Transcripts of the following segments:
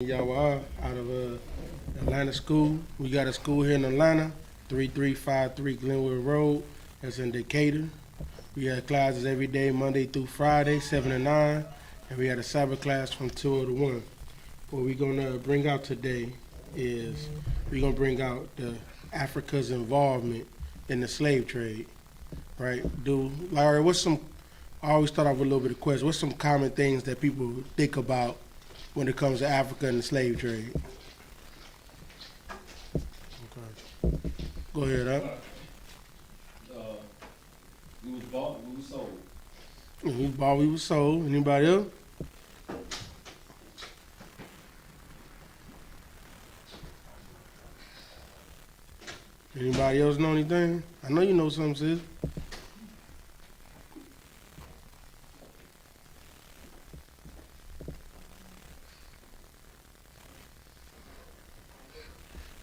Y'all are out of Atlanta School. We got a school here in Atlanta, 3353 Glenwood Road. That's in Decatur. We have classes every day, Monday through Friday, 7 to 9. And we had a Sabbath class from 2 to 1. What we're going to bring out today is we're going to bring out the Africa's involvement in the slave trade. Right? Larry, I always start off with a little bit of question. What's some common things that people think about when it comes to Africa and the slave trade? Okay. Go ahead, We was bought, we was sold. We bought, we was sold. Anybody else? Anybody else know anything? I know you know something, sis.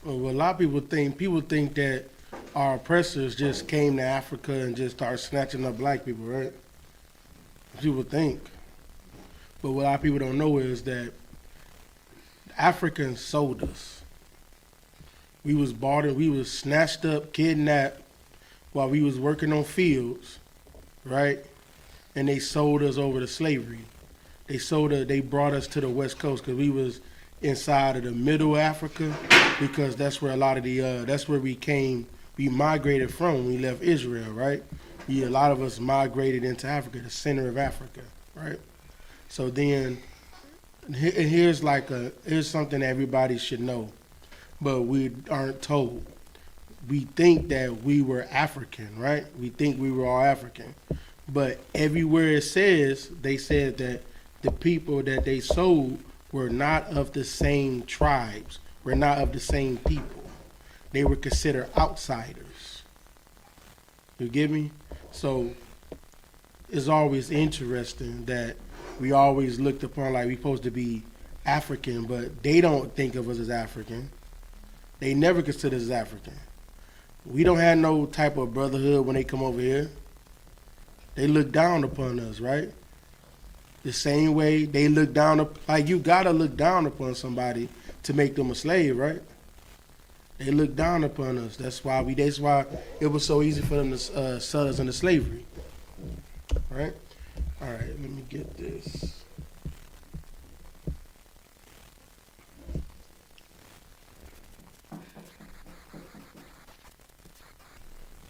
Well, a lot of people think that our oppressors just came to Africa and just started snatching up black people, right? People think. But what a lot of people don't know is that Africans sold us. We was bought and we was snatched up, kidnapped while we was working on fields, right? And they sold us over to slavery. They brought us to the West Coast because we was inside of the middle Africa, because that's where a lot of that's where we migrated from when we left Israel, right? A lot of us migrated into Africa, the center of Africa, right? So then, here's something that everybody should know, but we aren't told. We think that we were African, right? We think we were all African. But everywhere they said that the people that they sold were not of the same tribes, were not of the same people. They were considered outsiders. You get me? So it's always interesting that we always looked upon like we supposed to be African, but they don't think of us as African. They never consider us as African. We don't have no type of brotherhood when they come over here. They look down upon us, right? The same way they look down, like you gotta look down upon somebody to make them a slave, right? They look down upon us. That's why it was so easy for them to sell us into slavery, right? All right, let me get this.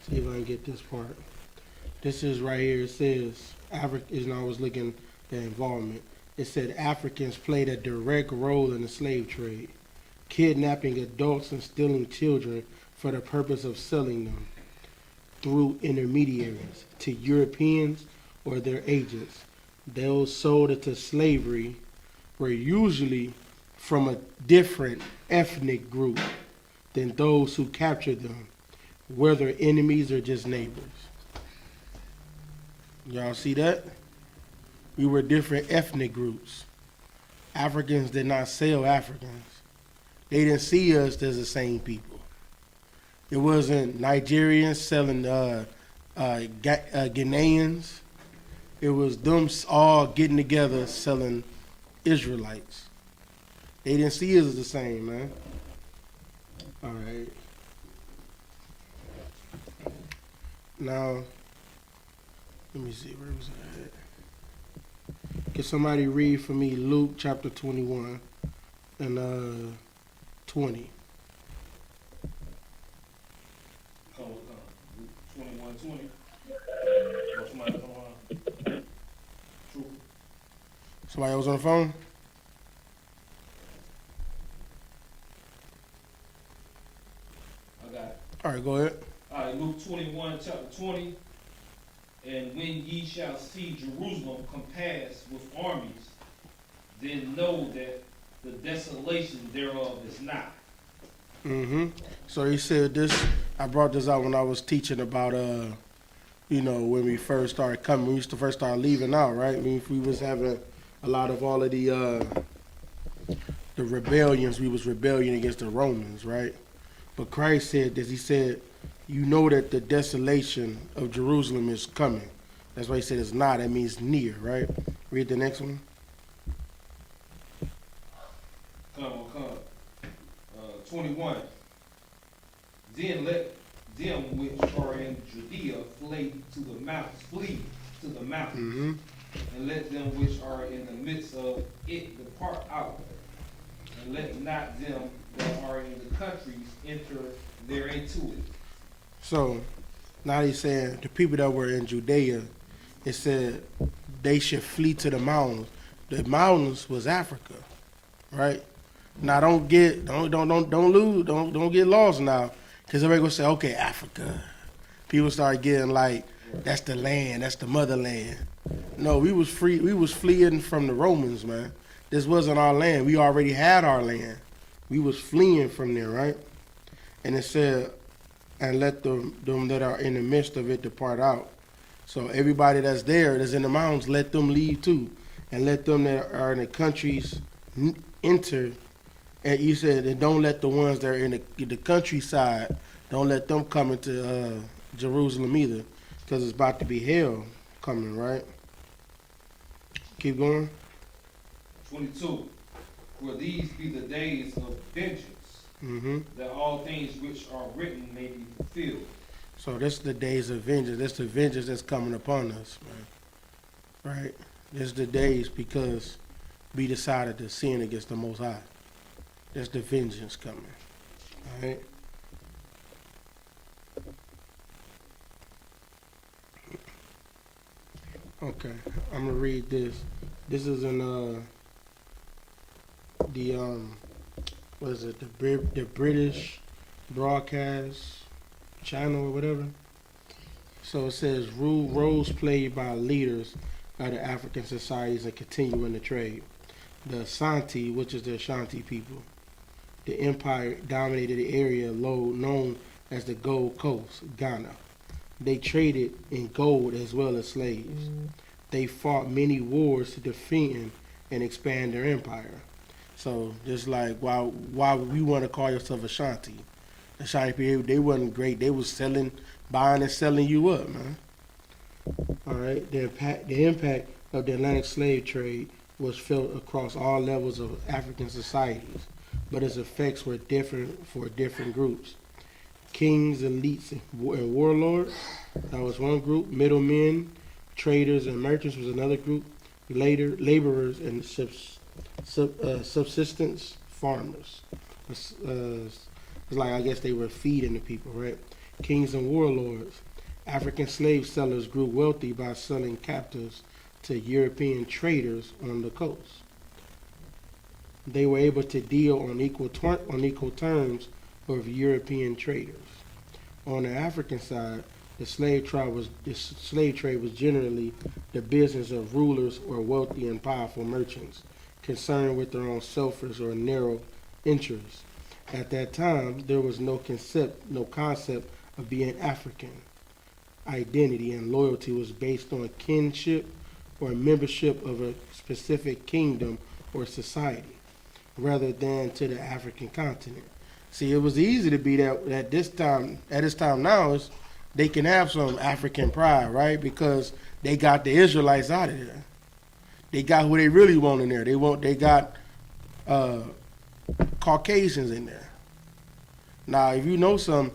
See if I can get this part. This is right here. It says I was looking at involvement. It said Africans played a direct role in the slave trade, kidnapping adults and stealing children for the purpose of selling them through intermediaries to Europeans or their agents. Those sold into slavery were usually from a different ethnic group than those who captured them, whether enemies or just neighbors. Y'all see that? We were different ethnic groups. Africans did not sell Africans. They didn't see us as the same people. It wasn't Nigerians selling Ghanaians. It was them all getting together selling Israelites. They didn't see us as the same, man. All right. Now, let me see, where was I at? Can somebody read for me Luke chapter 21 and 20? 21:20. Somebody else on the phone? I got it. All right, go ahead. All right, Luke 21, chapter 20. And when ye shall see Jerusalem compassed with armies, then know that the desolation thereof is not. So he said this. I brought this out when I was teaching about, when we first started coming. We used to first start leaving out, right? We was having a lot of all of the rebellions. We was rebelling against the Romans, right? But Christ said this. He said, you know that the desolation of Jerusalem is coming. That's why he said it's not. That means near, right? Read the next one. come. 21. Then let them which are in Judea flee to the mountains, Mm-hmm. and let them which are in the midst of it depart out, and let not them that are in the countries enter thereinto it. So now he's saying the people that were in Judea, it said they should flee to the mountains. The mountains was Africa, right? Now don't get lost now, because everybody gonna say, okay, Africa. People start getting like, that's the land, that's the motherland. No, we was fleeing from the Romans, man. This wasn't our land. We already had our land. We was fleeing from there, right? And it said, and let them that are in the midst of it depart out. So everybody that's there, that's in the mountains, let them leave too. And let them that are in the countries enter. And you said, and don't let the ones that are in the countryside, don't let them come into Jerusalem either, because it's about to be hell coming, right? Keep going. 22. For these be the days of vengeance, Mm-hmm. that all things which are written may be fulfilled. So this is the days of vengeance. That's the vengeance that's coming upon us, man. Right? This is the days because we decided to sin against the Most High. That's the vengeance coming. All right? Okay, I'm gonna read this. This is in the what is it? The British broadcast channel or whatever. So it says roles played by leaders of the African societies and continuing the trade. The Asante, which is the Ashanti people, the empire dominated the area known as the Gold Coast, Ghana. They traded in gold as well as slaves. They fought many wars to defend and expand their empire. So just like why we want to call yourself Ashanti. Ashanti people, they wasn't great. They was buying and selling you up, man. All right. The impact of the Atlantic slave trade was felt across all levels of African societies, but its effects were different for different groups. Kings, elites, and warlords, that was one group. Middlemen, traders, and merchants was another group. Laborers and subsistence farmers. It's like, I guess they were feeding the people, right? Kings and warlords. African slave sellers grew wealthy by selling captives to European traders on the coast. They were able to deal on equal terms with European traders. On the African side, the slave trade was generally the business of rulers or wealthy and powerful merchants, concerned with their own selfish or narrow interests. At that time, there was no concept of being African. Identity and loyalty was based on kinship or membership of a specific kingdom or society, rather than to the African continent. See, it was easy to be that at this time now, they can have some African pride, right? Because they got the Israelites out of there. They got who they really want in there. They got Caucasians in there. Now, if you know some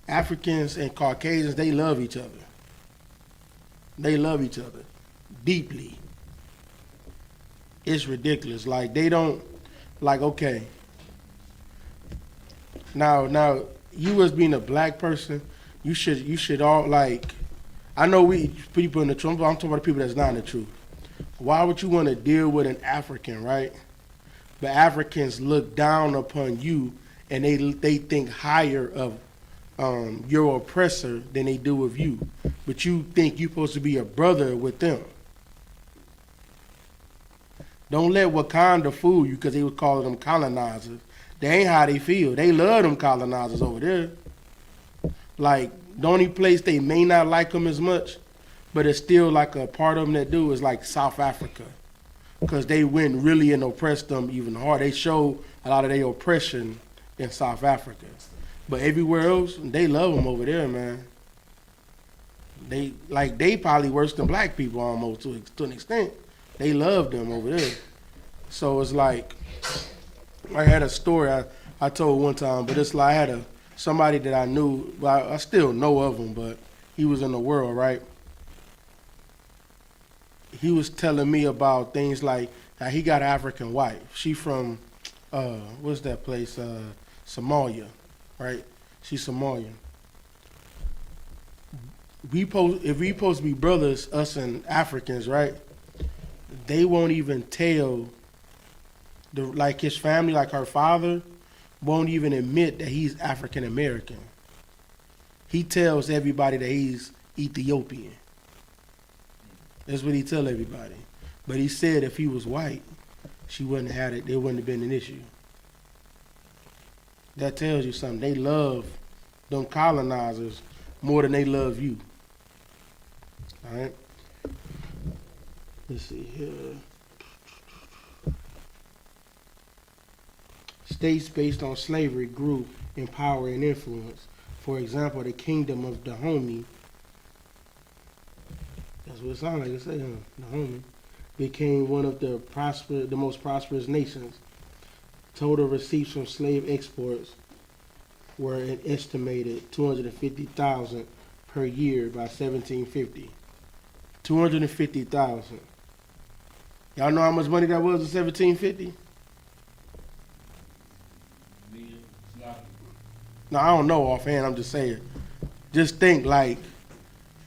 Africans and Caucasians, they love each other. They love each other deeply. It's ridiculous. Like they don't, like, okay. Now you as being a black person, you should all, like, I know we people in the truth, I'm talking about the people that's not in the truth. Why would you want to deal with an African, right? But Africans look down upon you and they think higher of your oppressor than they do of you. But you think you're supposed to be a brother with them. Don't let Wakanda fool you because they would call them colonizers. They ain't how they feel. They love them colonizers over there. Like, the only place they may not like them as much, but it's still like a part of them that do, is like South Africa. Because they went really and oppressed them even harder. They showed a lot of their oppression in South Africa. But everywhere else, they love them over there, man. They probably worse than black people almost to an extent. They love them over there. So it's like, I had a story I told one time, but it's like I had somebody that I knew. Well, I still know of him, but he was in the world, right? He was telling me about things like how he got an African wife. She from what's that place? Somalia, right? She's Somalian. If we supposed to be brothers, us and Africans, right? They won't even tell like his family, like her father, won't even admit that he's African American. He tells everybody that he's Ethiopian. That's what he tell everybody. But he said if he was white, she wouldn't have had it. There wouldn't have been an issue. That tells you something. They love them colonizers more than they love you. All right. Let's see here. States based on slavery grew in power and influence. For example, the Kingdom of Dahomey, that's what it sounds like to say, huh? Dahomey, became one of the most prosperous nations. Total receipts from slave exports were an estimated 250,000 per year by 1750. 250,000. Y'all know how much money that was in 1750? No, I don't know offhand. I'm just saying. Just think like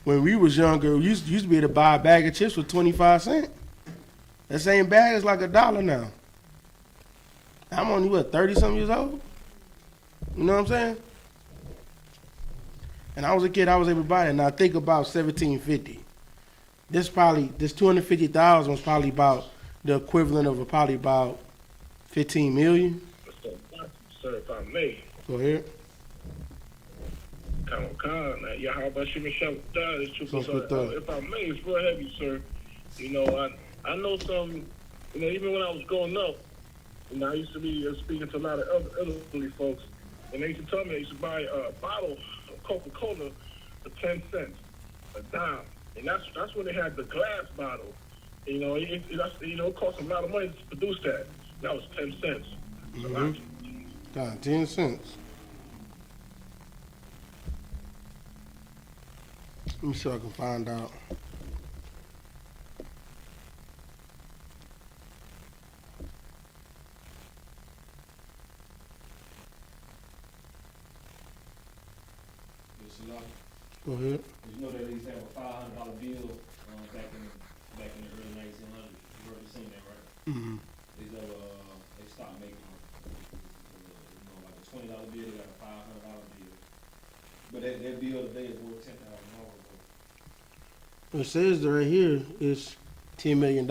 when we was younger, we used to be able to buy a bag of chips for 25 cents. That same bag is like $1 now. I'm only, 30-something years old? You know what I'm saying? And I was a kid, I was able to buy that. Now think about 1750. This 250,000 was probably about the equivalent of probably about 15 million. Sir, if I may. Go ahead. Yeah, how about you, Michelle? If I may, it's real heavy, sir. You know, I know some, you know, even when I was growing up, you know, I used to be speaking to a lot of elderly folks, and they used to tell me they used to buy a bottle of Coca-Cola for 10 cents, a dime. And that's when they had the glass bottle. You know, it cost a lot of money to produce that. That was 10 cents. God, 10 cents. Let me see if I can find out. Go ahead. You know they used to have a $500 bill back in the early 1900s. You already seen that, right? Mm-hmm. They stopped making them. Like a $20 bill, they got a $500 bill. But that bill today is worth $10,000. It says right here it's $10 million.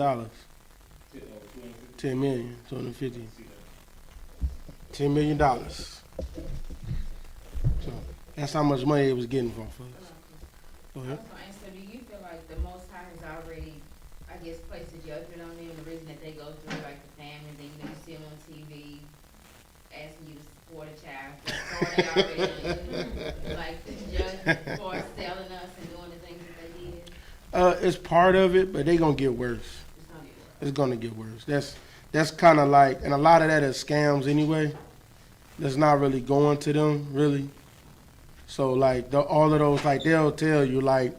10 million, 250. $10 million. So that's how much money it was getting from us. Go ahead. So do you feel like the Most High has already, I guess, placed a judgment on them, the reason that they go through, like the families, and you see them on TV asking you to support a child, so they already like the judgment for selling us and doing the things that they did? It's part of it, but they're gonna get worse. It's gonna get worse. That's kind of like, and a lot of that is scams anyway. That's not really going to them, really. So like all of those, like they'll tell you like,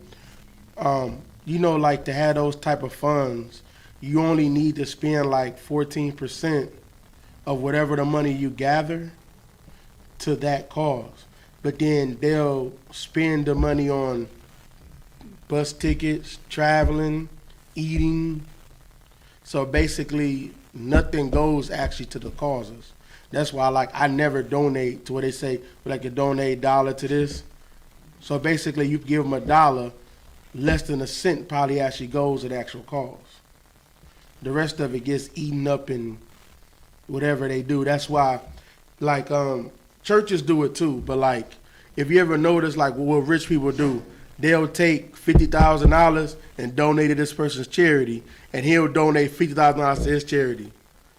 like to have those type of funds, you only need to spend like 14% of whatever the money you gather to that cause. But then they'll spend the money on bus tickets, traveling, eating. So basically nothing goes actually to the causes. That's why I never donate to what they say, like you donate $1 to this. So basically you give them $1, less than a cent probably actually goes to the actual cause. The rest of it gets eaten up in whatever they do. That's why churches do it too, but if you ever notice what rich people do, they'll take $50,000 and donate to this person's charity, and he'll donate $50,000 to his charity.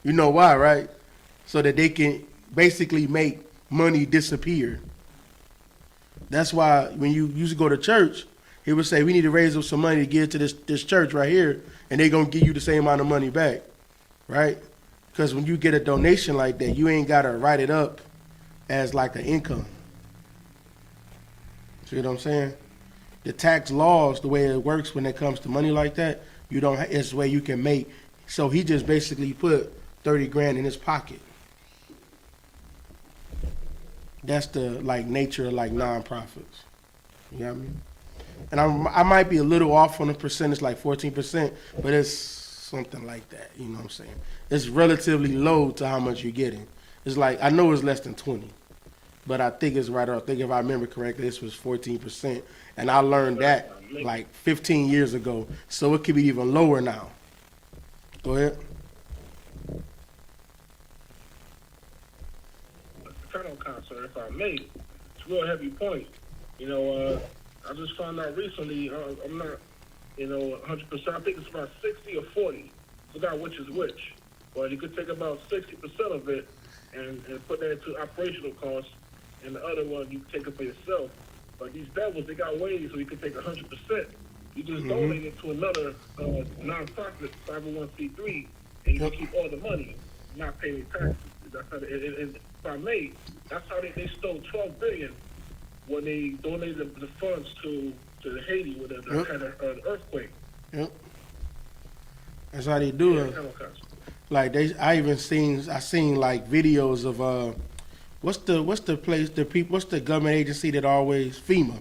You know why, right? So that they can basically make money disappear. That's why when you used to go to church, he would say, we need to raise up some money to give to this church right here, and they're going to give you the same amount of money back, right? Because when you get a donation like that, you ain't got to write it up as like an income. See what I'm saying? The tax laws, the way it works when it comes to money like that, you don't. It's the way you can make. So he just basically put 30 grand in his pocket. That's the like nature of like nonprofits. You know what I mean? And I might be a little off on the percentage, like 14%, but it's something like that. You know what I'm saying? It's relatively low to how much you're getting. It's like, I know it's less than 20, but I think it's right. I think if I remember correctly, this was 14%, and I learned that like 15 years ago. So it could be even lower now. Go ahead. Colonel Concert, if I may, it's a real heavy point. I just found out recently, I'm not, 100%, I think it's about 60 or 40. I forgot which is which. But you could take about 60% of it and put that into operational costs, and the other one you take it for yourself. But these devils, they got ways so you can take 100%. You just donate it to another non-profit 501c3, and you can keep all the money, not pay any taxes. That's how if I may, that's how they stole $12 billion when they donated the funds to Haiti with had an earthquake. Yep. That's how they do it. Like I seen like videos of what's the place, what's the government agency that always, FEMA.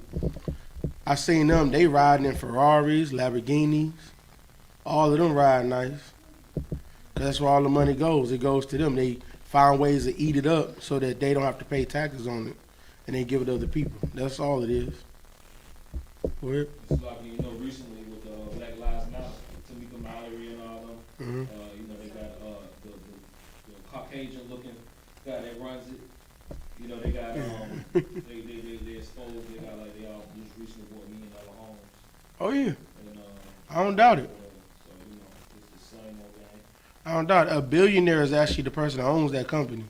I seen them, they riding in Ferraris, Lamborghinis, all of them ride nice. That's where all the money goes. It goes to them. They find ways to eat it up so that they don't have to pay taxes on it, and they give it to other people. That's all it is. Go ahead. It's like, recently with Black Lives Matter, Tamika Mallory and all them, they got the Caucasian-looking guy that runs it. They got they exposed. They got like they all just recently bought million dollar homes. Oh yeah. And, I don't doubt it. So it's the same old game. I don't doubt it. A billionaire is actually the person that owns that company.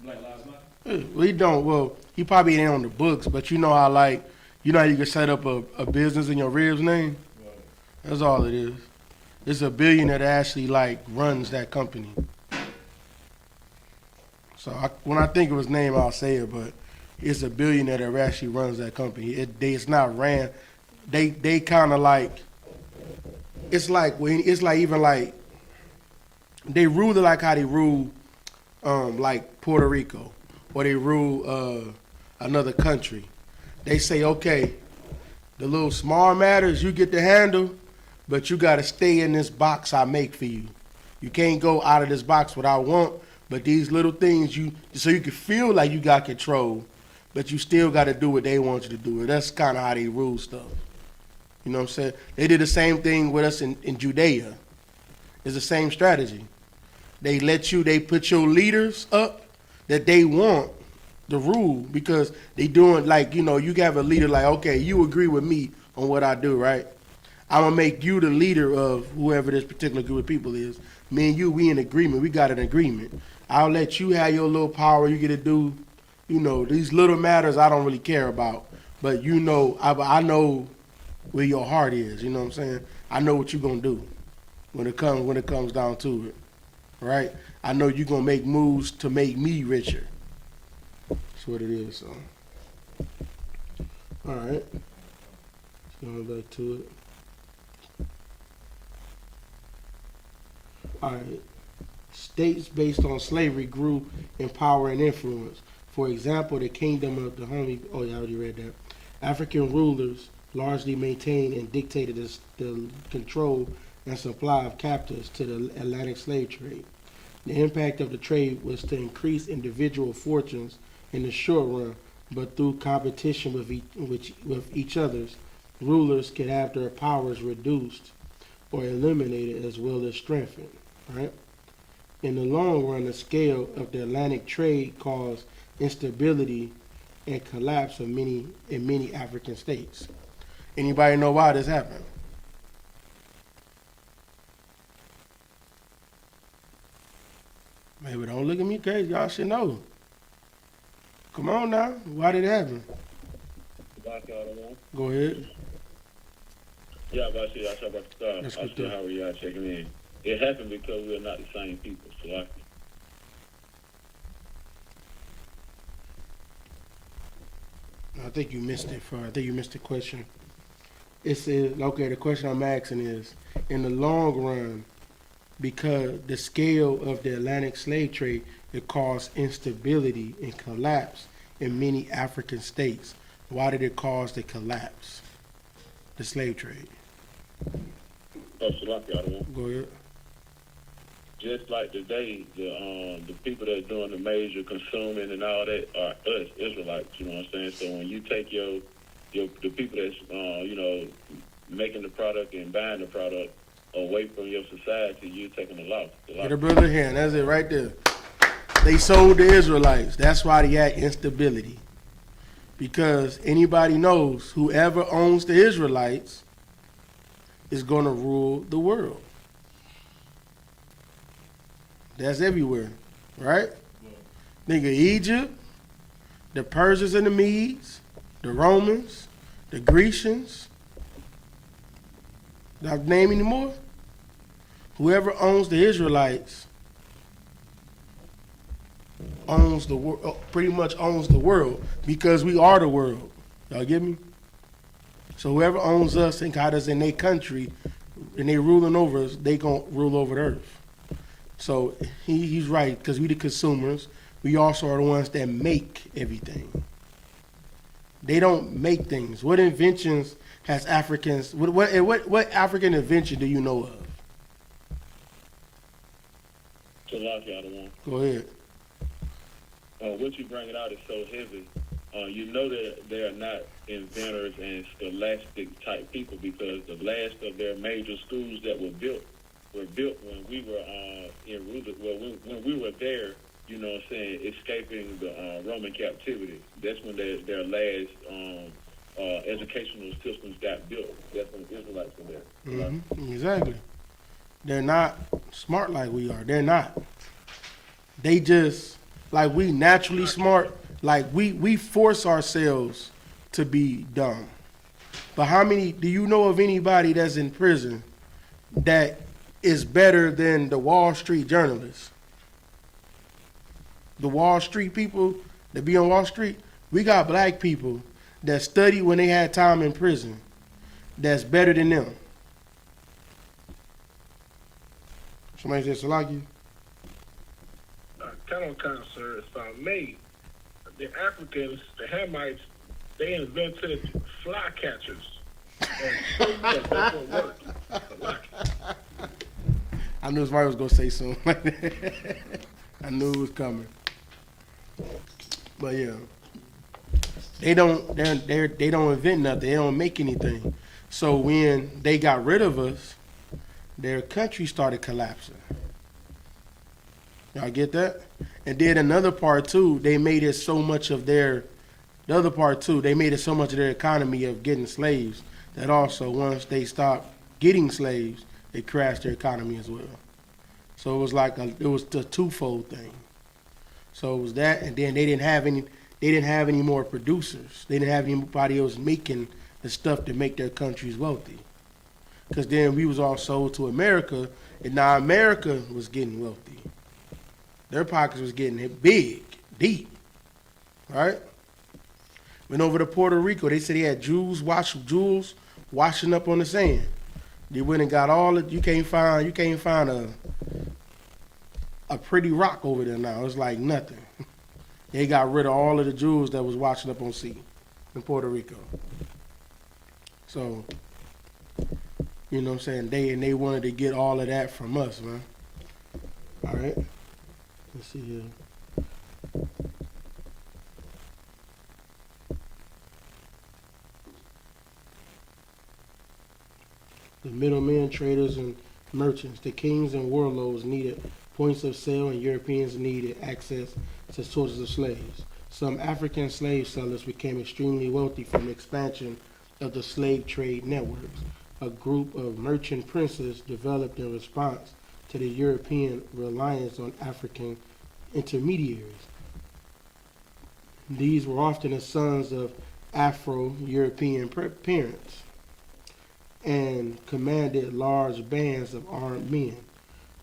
Black Lives Matter. We don't. Well, he probably ain't on the books, but you know how you can set up a business in your rib's name. Right. That's all it is. It's a billionaire that actually runs that company. So when I think of his name, I'll say it, but it's a billionaire that actually runs that company. It's not ran. They kind of like. It's like they rule it like how they rule, like Puerto Rico, or they rule another country. They say, okay, the little small matters you get to handle, but you got to stay in this box I make for you. You can't go out of this box what I want, but these little things so you can feel like you got control, but you still got to do what they want you to do. And that's kind of how they rule stuff. You know what I'm saying? They did the same thing with us in Judea. It's the same strategy. They put your leaders up that they want the rule, because they doing you have a leader like, okay, you agree with me on what I do, right? I'm going to make you the leader of whoever this particular group of people is. Me and you, we in agreement. We got an agreement. I'll let you have your little power. You get to do, these little matters I don't really care about. But I know where your heart is. You know what I'm saying? I know what you're going to do when it comes down to it, right? I know you're going to make moves to make me richer. That's what it is, so. All right. Going back to it. All right. States based on slavery grew in power and influence. For example, the kingdom of the homie. Oh, yeah, I already read that. African rulers largely maintained and dictated the control and supply of captives to the Atlantic slave trade. The impact of the trade was to increase individual fortunes in the short run, but through competition with each other's, rulers could have their powers reduced or eliminated as well as strengthened. Right? In the long run, the scale of the Atlantic trade caused instability and collapse in many African states. Anybody know why this happened? Maybe don't look at me crazy. Y'all should know. Come on now. Why did it happen? Go ahead. Yeah, but I should how are y'all checking in? It happened because we're not the same people. So I think you missed it. I think you missed the question. It says, okay, the question I'm asking is, in the long run, because the scale of the Atlantic slave trade, it caused instability and collapse in many African states. Why did it cause the collapse? The slave trade. Go ahead. Just like today, the people that are doing the major consuming and all that are us Israelites. You know what I'm saying? So when you take the people that's making the product and buying the product away from your society, you're taking a loss. Get a brother hand. That's it right there. They sold the Israelites. That's why they had instability. Because anybody knows whoever owns the Israelites is going to rule the world. That's everywhere, right? Think of Egypt, the Persians and the Medes, the Romans, the Grecians. Not name anymore. Whoever owns the Israelites owns the world. Pretty much owns the world because we are the world. Y'all get me? So whoever owns us and got us in their country, and they ruling over us, they gonna rule over the earth. So he's right, because we the consumers. We also are the ones that make everything. They don't make things. What inventions has Africans? What African invention do you know of? Go ahead. What you bringing out is so heavy. You know that they are not inventors and scholastic type people, because the last of their major schools that were built when we were when we were there, you know what I'm saying, escaping the Roman captivity. That's when their last educational systems got built. That's when the Israelites were there. Mm-hmm. Exactly. They're not smart like we are. They're not. They just, like we naturally smart, like we force ourselves to be dumb. But how many, do you know of anybody that's in prison that is better than the Wall Street journalists? The Wall Street people that be on Wall Street, we got black people that studied when they had time in prison that's better than them. Somebody says, Salaki? Kind, sir, if I may, the Africans, the Hamites, they invented fly catchers. And that doesn't work. I knew somebody was going to say something like that. I knew it was coming. But yeah, they don't invent nothing. They don't make anything. So when they got rid of us, their country started collapsing. Y'all get that? And then another part too, they made it so much of their economy of getting slaves that also once they stopped getting slaves, it crashed their economy as well. So it was like it was a twofold thing. So it was that, and then they didn't have any more producers. They didn't have anybody else making the stuff to make their countries wealthy. Because then we was all sold to America, and now America was getting wealthy. Their pockets was getting hit big, deep, right? Went over to Puerto Rico. They said they had jewels washing up on the sand. They went and got all it. You can't find a pretty rock over there now. It's like nothing. They got rid of all of the jewels that was washing up on sea in Puerto Rico. So, you know what I'm saying? They wanted to get all of that from us, man. All right. Let's see here. The middlemen, traders, and merchants, the kings and warlords needed points of sale, and Europeans needed access to sources of slaves. Some African slave sellers became extremely wealthy from the expansion of the slave trade networks. A group of merchant princes developed in response to the European reliance on African intermediaries. These were often the sons of Afro-European parents and commanded large bands of armed men.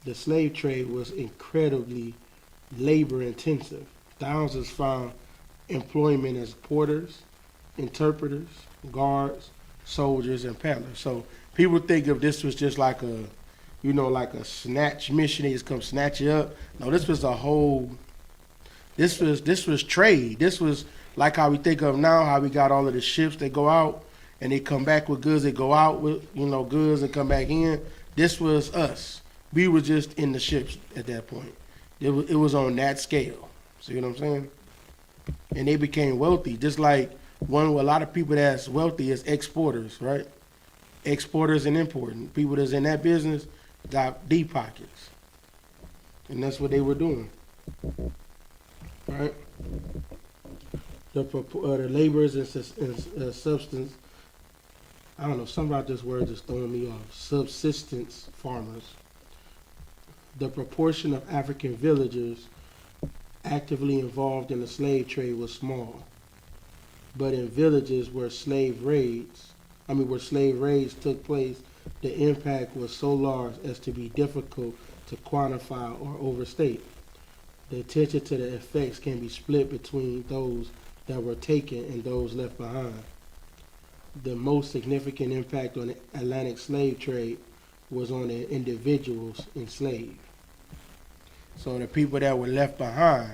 The slave trade was incredibly labor intensive. Thousands found employment as porters, interpreters, guards, soldiers, and peddlers. So people think of this was just like a, like a snatch mission. They just come snatch you up. No, this was a whole. This was trade. This was like how we think of now, how we got all of the ships that go out and they come back with goods. They go out with goods and come back in. This was us. We were just in the ships at that point. It was on that scale. See what I'm saying? And they became wealthy, just like a lot of people that's wealthy is exporters, right? Exporters and importing. People that's in that business got deep pockets. And that's what they were doing. Right? The laborers and substance, I don't know, something about this word just throwing me off. Subsistence farmers. The proportion of African villagers actively involved in the slave trade was small. But in villages where slave raids took place, the impact was so large as to be difficult to quantify or overstate. The attention to the effects can be split between those that were taken and those left behind. The most significant impact on the Atlantic slave trade was on the individuals enslaved. So the people that were left behind,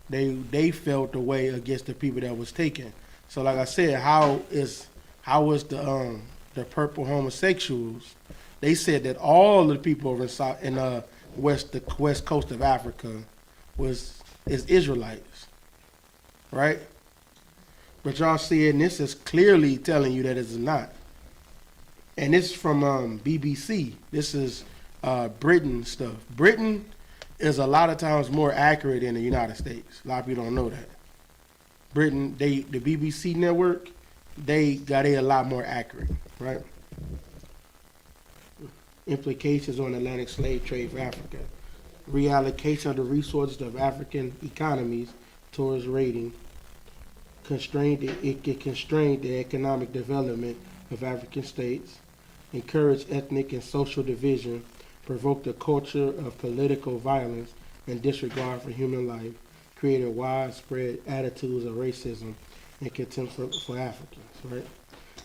they felt the way against the people that was taken. So like I said, how was the purple homosexuals? They said that all the people over in the west coast of Africa is Israelites, right? But y'all see it, and this is clearly telling you that it's not. And this is from BBC. This is Britain stuff. Britain is a lot of times more accurate than the United States. A lot of people don't know that. Britain, the BBC network, they got it a lot more accurate, right? Implications on Atlantic slave trade for Africa. Reallocation of the resources of African economies towards raiding. It constrained the economic development of African states, encouraged ethnic and social division, provoked a culture of political violence and disregard for human life, created widespread attitudes of racism and contempt for Africans, right?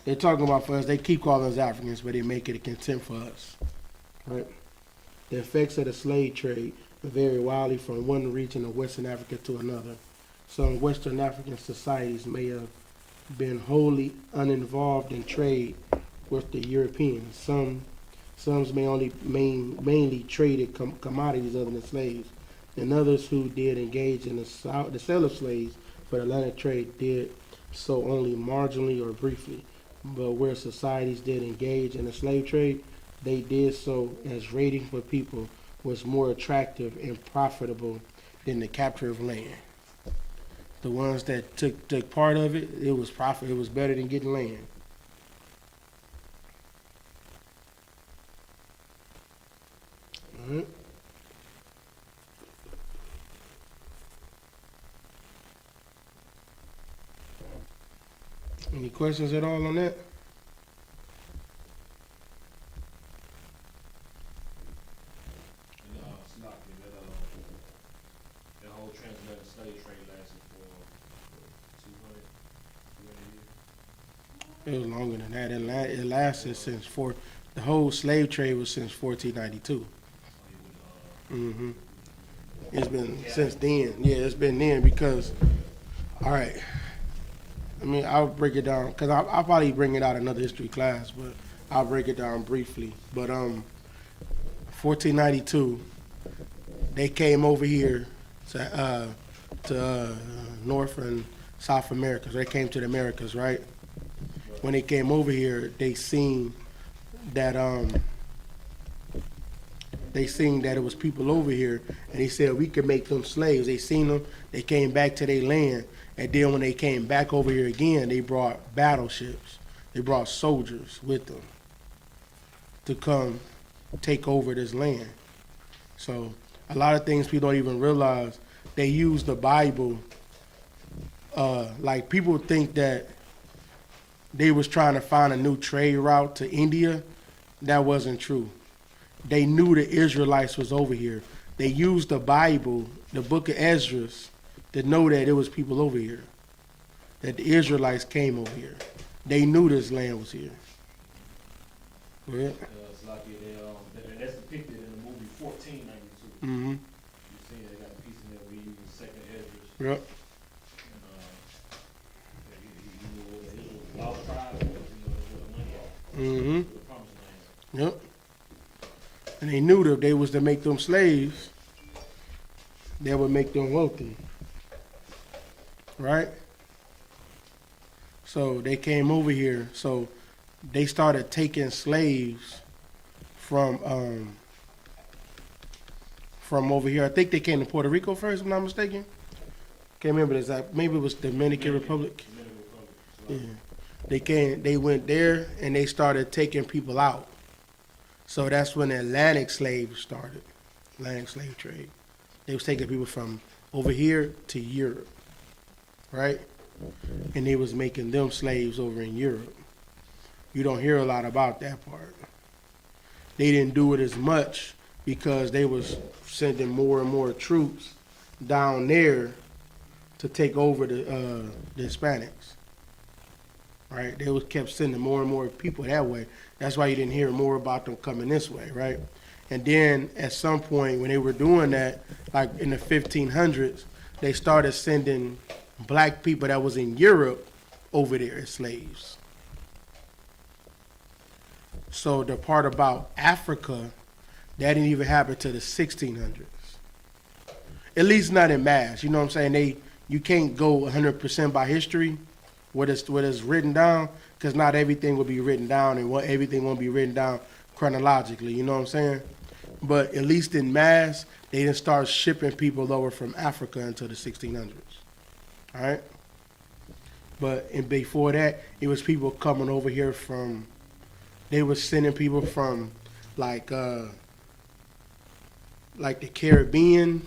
They're talking about for us, they keep calling us Africans, but they make it a contempt for us, right? The effects of the slave trade vary wildly from one region of Western Africa to another. Some Western African societies may have been wholly uninvolved in trade with the Europeans. Some may only mainly traded commodities other than slaves, and others who did engage in the sale of slaves for the Atlantic trade did so only marginally or briefly. But where societies did engage in the slave trade, they did so as raiding for people was more attractive and profitable than the capture of land. The ones that took part of it, it was profit. It was better than getting land. All right. Any questions at all on that? That whole transatlantic slave trade lasted for 200 years. It was longer than that. It lasted since the whole slave trade was since 1492. Mm-hmm. It's been since then. Yeah, it's been then because, all right. I mean, I'll break it down because I'll probably bring it out in another history class, but I'll break it down briefly. But 1492, they came over here to North and South America. So they came to the Americas, right? When they came over here, they seen that it was people over here, and they said we could make them slaves. They seen them. They came back to their land, and then when they came back over here again, they brought battleships. They brought soldiers with them to come take over this land. So a lot of things people don't even realize. They use the Bible. Like people think that they was trying to find a new trade route to India. That wasn't true. They knew the Israelites was over here. They used the Bible, the book of Esdras, to know that it was people over here. that the Israelites came over here. They knew this land was here. Yeah. It's like that's depicted in the movie 1492. Mm-hmm. You see, they got a piece in there where he was second Ezra. Yep. He knew what the lost tribe was, where the money was, Mm-hmm. the promised land. Yep. And they knew that if they was to make them slaves, that would make them wealthy. Right? So they came over here. So they started taking slaves from over here. I think they came to Puerto Rico first, if I'm not mistaken. Can't remember this. Maybe it was Dominican Republic. Yeah. They went there and they started taking people out. So that's when the Atlantic slaves started. Atlantic slave trade. They was taking people from over here to Europe. Right? And they was making them slaves over in Europe. You don't hear a lot about that part. They didn't do it as much because they was sending more and more troops down there to take over the Hispanics. Right? They was kept sending more and more people that way. That's why you didn't hear more about them coming this way, right? And then at some point when they were doing that, like in the 1500s, they started sending black people that was in Europe over there as slaves. So the part about Africa, that didn't even happen to the 1600s. At least not in mass. You know what I'm saying? You can't go 100% by history, what is written down, because not everything will be written down, and everything won't be written down chronologically. You know what I'm saying? But at least in mass, they didn't start shipping people over from Africa until the 1600s. All right? But before that, it was people coming over here from, they were sending people from like the Caribbean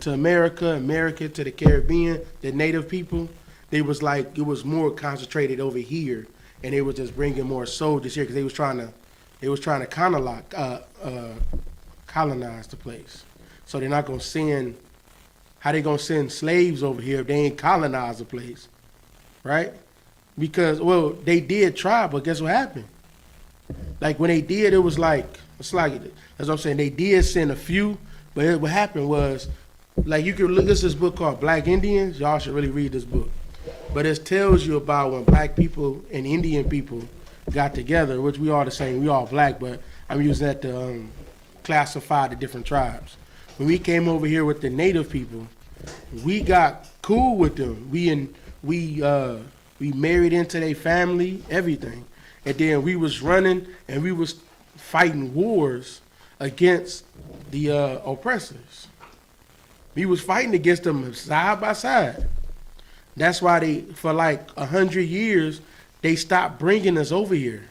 to America, America to the Caribbean, the native people. They was like, it was more concentrated over here, and they were just bringing more soldiers here because they was trying to colonize the place. So they're not gonna send, how they gonna send slaves over here if they ain't colonize the place, right? Because, well, they did try, but guess what happened? Like when they did, it was like, that's what I'm saying. They did send a few, but what happened was, like you can look at this book called Black Indians. Y'all should really read this book. But it tells you about when black people and Indian people got together, which we all the same, we all black, but I'm using that to classify the different tribes. When we came over here with the native people, we got cool with them. We married into their family, everything. And then we was running and we was fighting wars against the oppressors. We was fighting against them side by side. That's why they, for like 100 years, they stopped bringing us over here.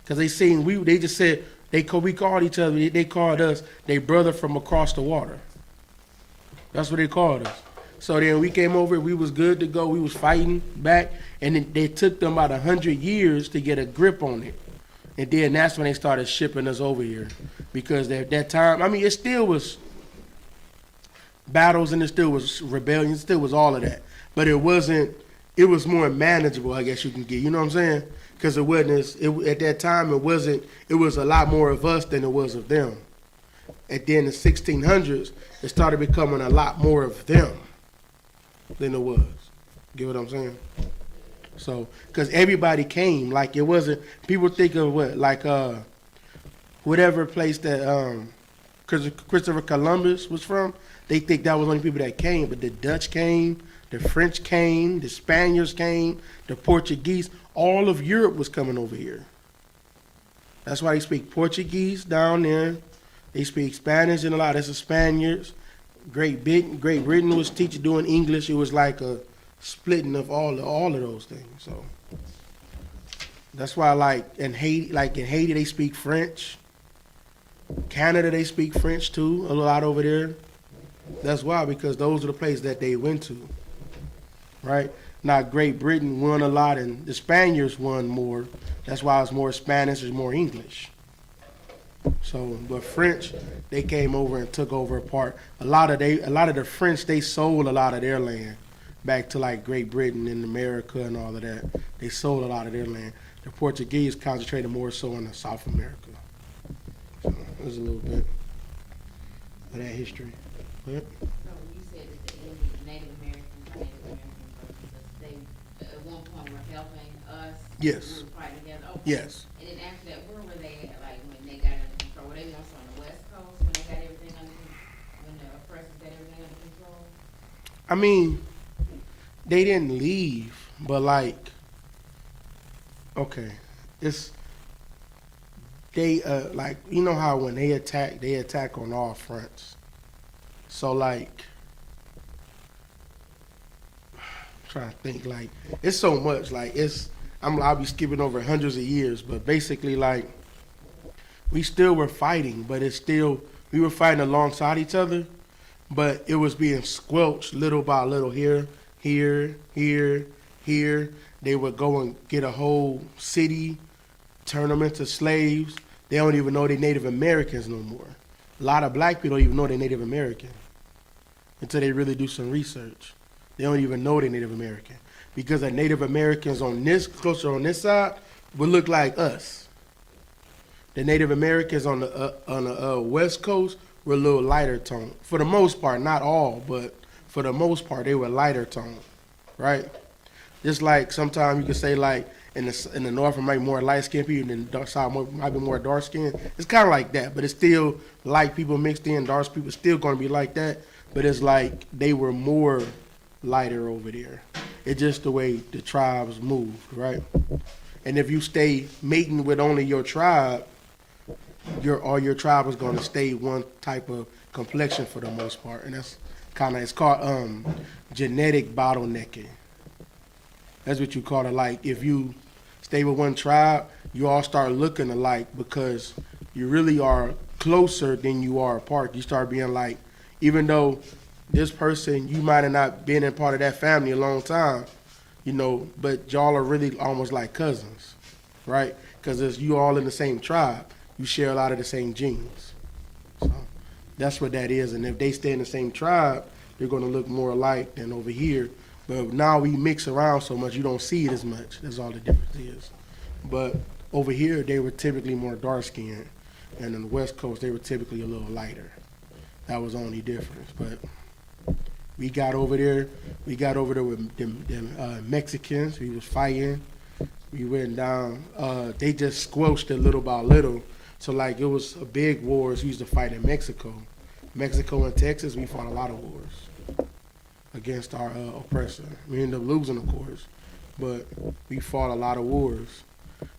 Because they just said, we called each other, they called us their brother from across the water. That's what they called us. So then we came over, we was good to go, we was fighting back, and then they took them about 100 years to get a grip on it. And then that's when they started shipping us over here. Because at that time, I mean, it still was battles and it still was rebellion, it still was all of that. But it was more manageable, I guess you can get, you know what I'm saying? Because it wasn't at that time, it was a lot more of us than it was of them. And then in the 1600s, it started becoming a lot more of them than it was. Get what I'm saying? So, because everybody came, like it wasn't, people think of what, like whatever place that Christopher Columbus was from, they think that was only people that came, but the Dutch came, the French came, the Spaniards came, the Portuguese, all of Europe was coming over here. That's why they speak Portuguese down there. They speak Spanish and a lot of the Spaniards. Great Britain was doing English. It was like a splitting of all of those things. So that's why, like in Haiti, they speak French. Canada, they speak French too, a lot over there. That's why, because those are the places that they went to, right? Now, Great Britain won a lot, and the Spaniards won more. That's why it's more Spanish, it's more English. So, but French, they came over and took over a part. A lot of the French, they sold a lot of their land back to like Great Britain and America and all of that. They sold a lot of their land. The Portuguese concentrated more so on the South America. So there's a little bit of that history. But, So you said that the Native Americans versus they at one point were helping us. yes, We were fighting together. Okay. yes. And then after that, where were they at? Like when they got under control? Were they more so on the West Coast when they got everything under when the oppressors got everything under control? I mean, they didn't leave, but like, okay, it's they like you know how when they attack on all fronts. So like, I'm trying to think like it's so much like I'll be skipping over hundreds of years, but basically like we still were fighting, but it's still we were fighting alongside each other, but it was being squelched little by little here, here, here, here. They would go and get a whole city, turn them into slaves. They don't even know they're Native Americans no more. A lot of black people don't even know they're Native American until they really do some research. They don't even know they're Native American because the Native Americans on this closer on this side would look like us. The Native Americans on the West Coast were a little lighter tone. For the most part, not all, but for the most part, they were lighter tone, right? Just like sometimes you could say like in the North it might be more light skinned people, and the South might be more dark skinned. It's kind of like that, but it's still light people mixed in, dark people still going to be like that. But it's like they were more lighter over there. It's just the way the tribes moved, right? And if you stay mating with only your tribe, your tribe is going to stay one type of complexion for the most part, and that's it's called genetic bottlenecking. That's what you call it. Like if you stay with one tribe, you all start looking alike because you really are closer than you are apart. You start being like, even though this person, you might have not been in part of that family a long time, you know, but y'all are really almost like cousins, right? Because it's you all in the same tribe. You share a lot of the same genes. So that's what that is. And if they stay in the same tribe, they're going to look more alike than over here. But now we mix around so much, you don't see it as much. That's all the difference is. But over here, they were typically more dark-skinned. And on the West Coast, they were typically a little lighter. That was the only difference. But we got over there with them Mexicans. We was fighting. We went down. They just squelched it little by little. So, like, it was a big wars we used to fight in Mexico. Mexico and Texas, we fought a lot of wars against our oppressor. We ended up losing, of course, but we fought a lot of wars.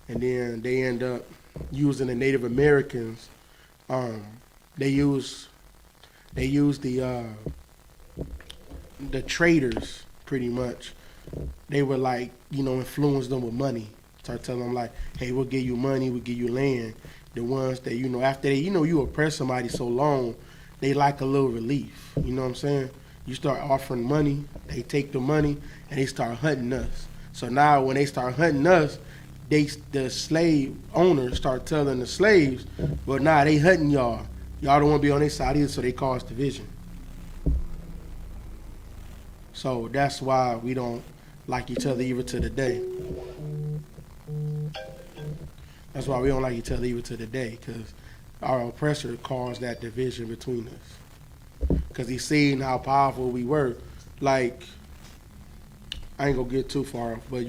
And then they end up using the Native Americans. They used the traders pretty much. They were like, influence them with money. Start telling them like, hey, we'll give you money, we'll give you land. The ones that, after they, you oppress somebody so long, they like a little relief. You know what I'm saying? You start offering money, they take the money, and they start hunting us. So now when they start hunting us, the slave owners start telling the slaves, well, nah, they hunting y'all. Y'all don't want to be on their side either, so they cause division. So that's why we don't like each other even to the day. That's why we don't like each other even to the day, because our oppressor caused that division between us. Because he seen how powerful we were. Like, I ain't gonna get too far, but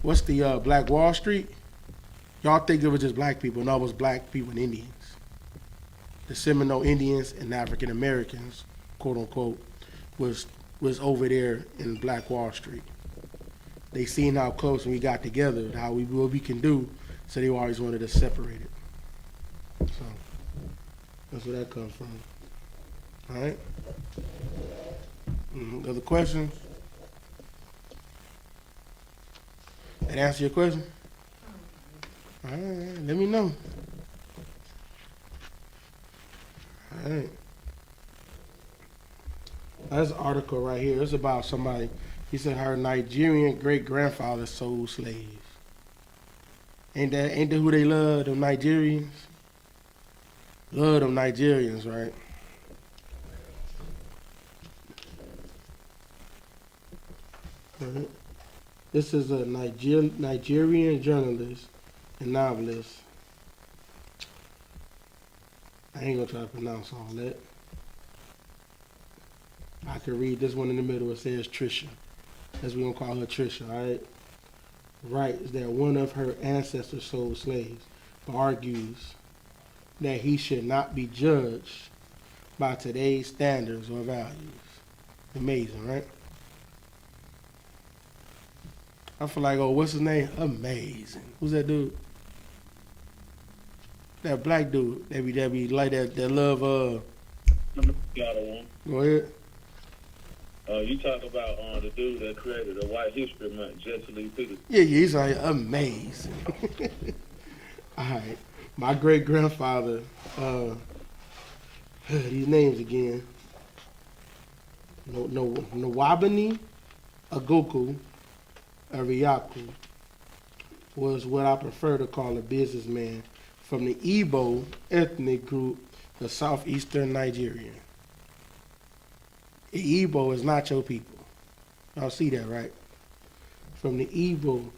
what's the Black Wall Street? Y'all think it was just black people. No, it was black people and Indians. The Seminole Indians and African Americans, quote unquote, was over there in Black Wall Street. They seen how close we got together, what we can do, so they always wanted us separated. So that's where that comes from. All right. Other questions? That answer your question? All right, let me know. All right. That's an article right here. It's about somebody. He said her Nigerian great-grandfather sold slaves. Ain't that who they love, them Nigerians? Love them Nigerians, right? Right? This is a Nigerian journalist and novelist. I ain't gonna try to pronounce all that. I can read this one in the middle. It says Trisha. As we gonna call her Trisha, alright? Writes that one of her ancestors sold slaves, but argues that he should not be judged by today's standards or values. Amazing, right? I feel like, oh, what's his name? Amazing. Who's that dude? That black dude. That be like that love, Got one. go ahead. You talk about the dude that created the White History Month, Jesse Lee Peterson. Yeah, he's like amazing. Alright. My great grandfather, these names again. Nwabani Agoku Ariaku was what I prefer to call a businessman from the Igbo ethnic group of southeastern Nigeria. The Igbo is not your people. Y'all see that, right? From the Igbo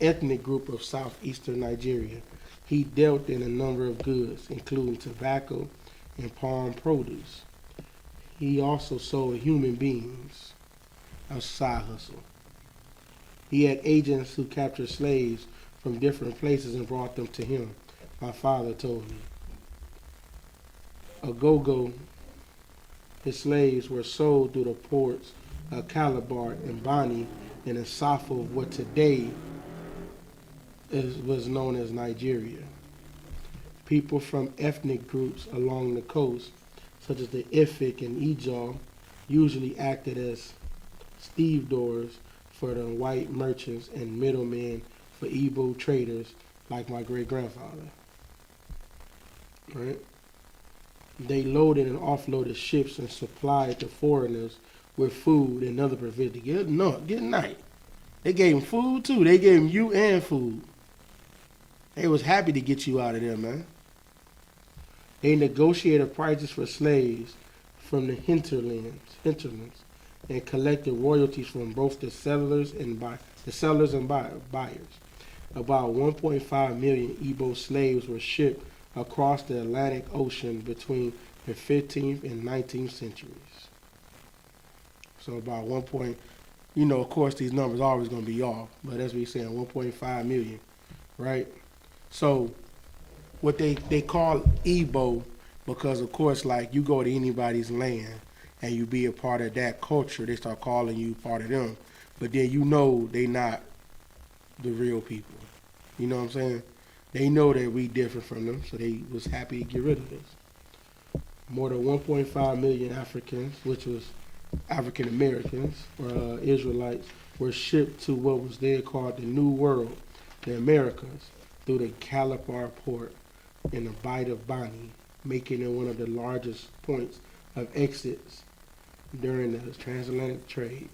ethnic group of southeastern Nigeria, he dealt in a number of goods, including tobacco and palm produce. He also sold human beings, a side hustle. He had agents who captured slaves from different places and brought them to him, my father told me. Agogo, his slaves were sold through the ports of Calabar and Bani in the south of what today was known as Nigeria. People from ethnic groups along the coast, such as the I.S.U.P.K and I.S.U.P.K, usually acted as stevedores for the white merchants and middlemen for Igbo traders like my great-grandfather. Right? They loaded and offloaded ships and supplied the foreigners with food and other provisions. Good night. They gave them food too. They gave them you and food. They was happy to get you out of there, man. They negotiated prices for slaves from the hinterlands, and collected royalties from both the sellers and buyers. About 1.5 million Igbo slaves were shipped across the Atlantic Ocean between the 15th and 19th centuries. So about of course these numbers are always going to be off, but as we saying, 1.5 million, right? So what they call Igbo, because of course, like you go to anybody's land and you be a part of that culture, they start calling you part of them. But then they not the real people. You know what I'm saying? They know that we different from them, so they was happy to get rid of us. More than 1.5 million Africans, which was African Americans or Israelites, were shipped to what was then called the New World, the Americas, through the Calabar port in the Bight of Bani, making it one of the largest points of exits during the transatlantic trade.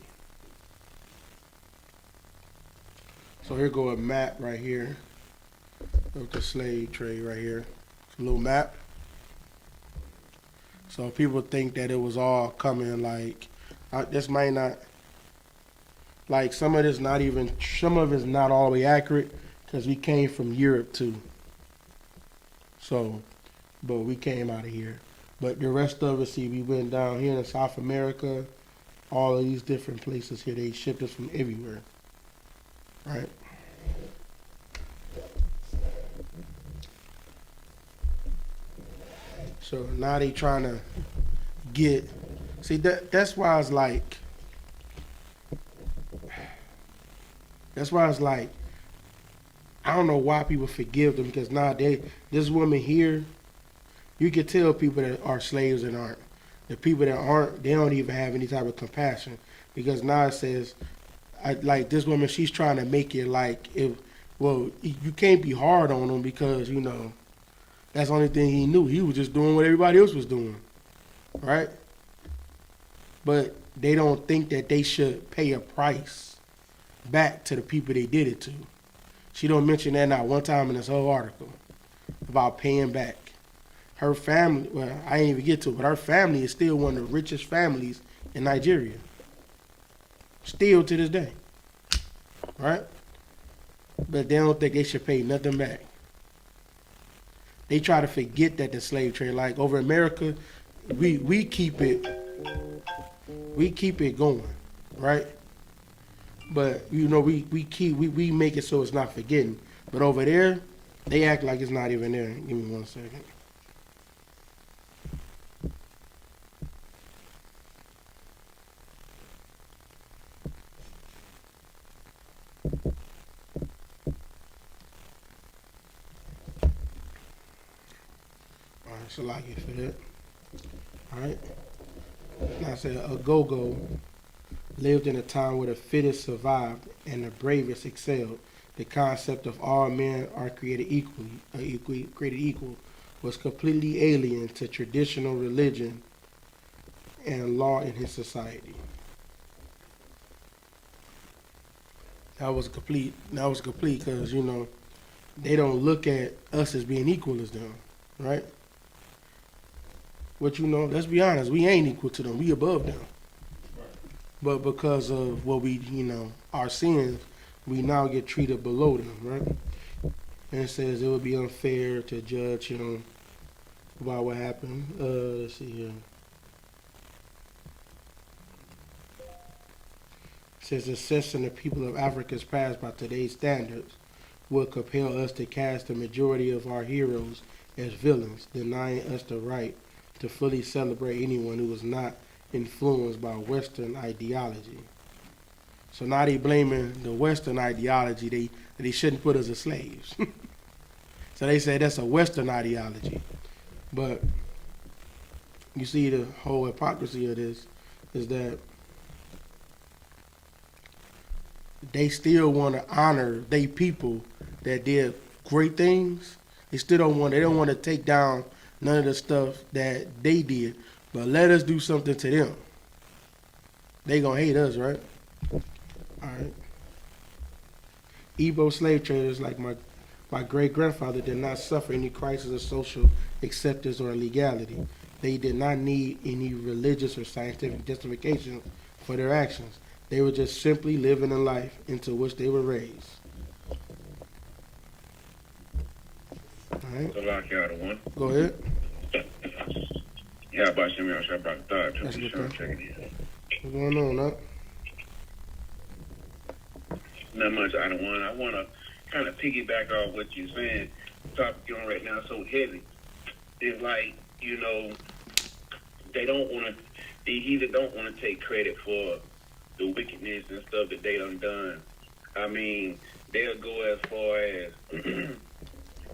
So here go a map right here of the slave trade right here. It's a little map. So people think that it was all coming this might not, some of it's not all the way accurate because we came from Europe too. So, but we came out of here. But the rest of us, we went down here in South America, all of these different places here, they shipped us from everywhere, right? So now they trying to that's why it's like, I don't know why people forgive them, because this woman here, you can tell people that are slaves and aren't. The people that aren't, they don't even have any type of compassion, because now it says, like this woman, she's trying to make it like, you can't be hard on them because, that's the only thing he knew. He was just doing what everybody else was doing, right? But they don't think that they should pay a price back to the people they did it to. She don't mention that not one time in this whole article about paying back. Her family, well, I ain't even get to it, but her family is still one of the richest families in Nigeria. Still to this day. right? But they don't think they should pay nothing back. They try to forget that the slave trade, like over America, we keep it going, right? But you know we make it so it's not forgetting. But over there, they act like it's not even there. Give me 1 second. All right, so like it for that. All right. Now I said a go-go lived in a time where the fittest survived and the bravest excelled. The concept of all men are created created equal, was completely alien to traditional religion and law in his society. That was complete. That was complete because you know they don't look at us as being equal as them, right? But you know, let's be honest, we ain't equal to them. We above them. But because of what we, you know, our sins, we now get treated below them, right? And it says it would be unfair to judge him about what happened. Let's see here. It says assessing the people of Africa's past by today's standards would compel us to cast the majority of our heroes as villains, denying us the right to fully celebrate anyone who was not influenced by Western ideology. So now they blaming the Western ideology. They shouldn't put us as slaves. So they say that's a Western ideology. But you see the whole hypocrisy of this is that they still want to honor they people that did great things. They don't want to take down none of the stuff that they did, but let us do something to them. They gonna hate us, right? All right. Igbo slave traders like my great grandfather did not suffer any crisis of social acceptance or legality. They did not need any religious or scientific justification for their actions. They were just simply living a life into which they were raised. All right. So lock you out of one. Go ahead. Yeah, about some else. I brought the That's to good, sure man. check it in. What's going on, huh? Not much out of one. I want to kind of piggyback off what you're saying. The topic you're on right now is so heavy. It's like, you know, they either don't want to take credit for the wickedness and stuff that they done. I mean, they'll go as far as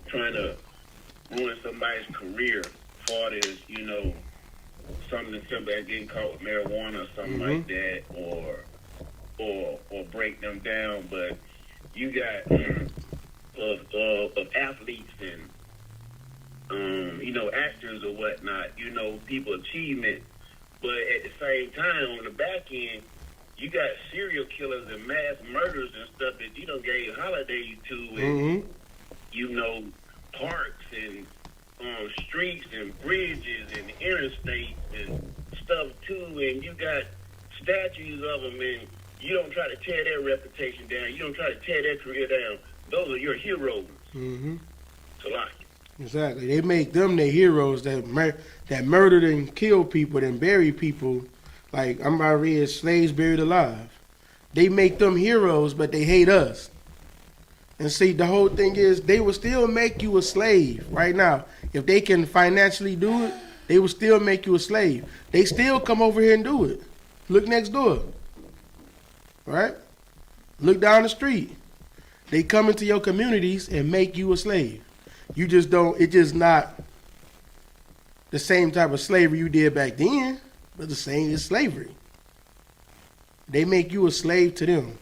trying to ruin somebody's career for this, you know, something simple as getting caught with marijuana or something like that, or break them down. But you got of athletes and you know, actors or whatnot, you know, people achievement. But at the same time, on the back end, you got serial killers and mass murders and stuff that you don't gave holidays to, and you know, parks and streets and bridges and interstates and stuff too, and you got statues of them, and you don't try to tear their reputation down. You don't try to tear their career down. Those are your heroes. So like it. Exactly. They make them their heroes that murdered and killed people and buried people. Like I'm about to read slaves buried alive. They make them heroes, but they hate us. And see, the whole thing is they will still make you a slave right now. If they can financially do it, they will still make you a slave. They still come over here and do it. Look next door. Right? Look down the street. They come into your communities and make you a slave. You just don't, it's just not the same type of slavery you did back then, but the same as slavery. They make you a slave to them.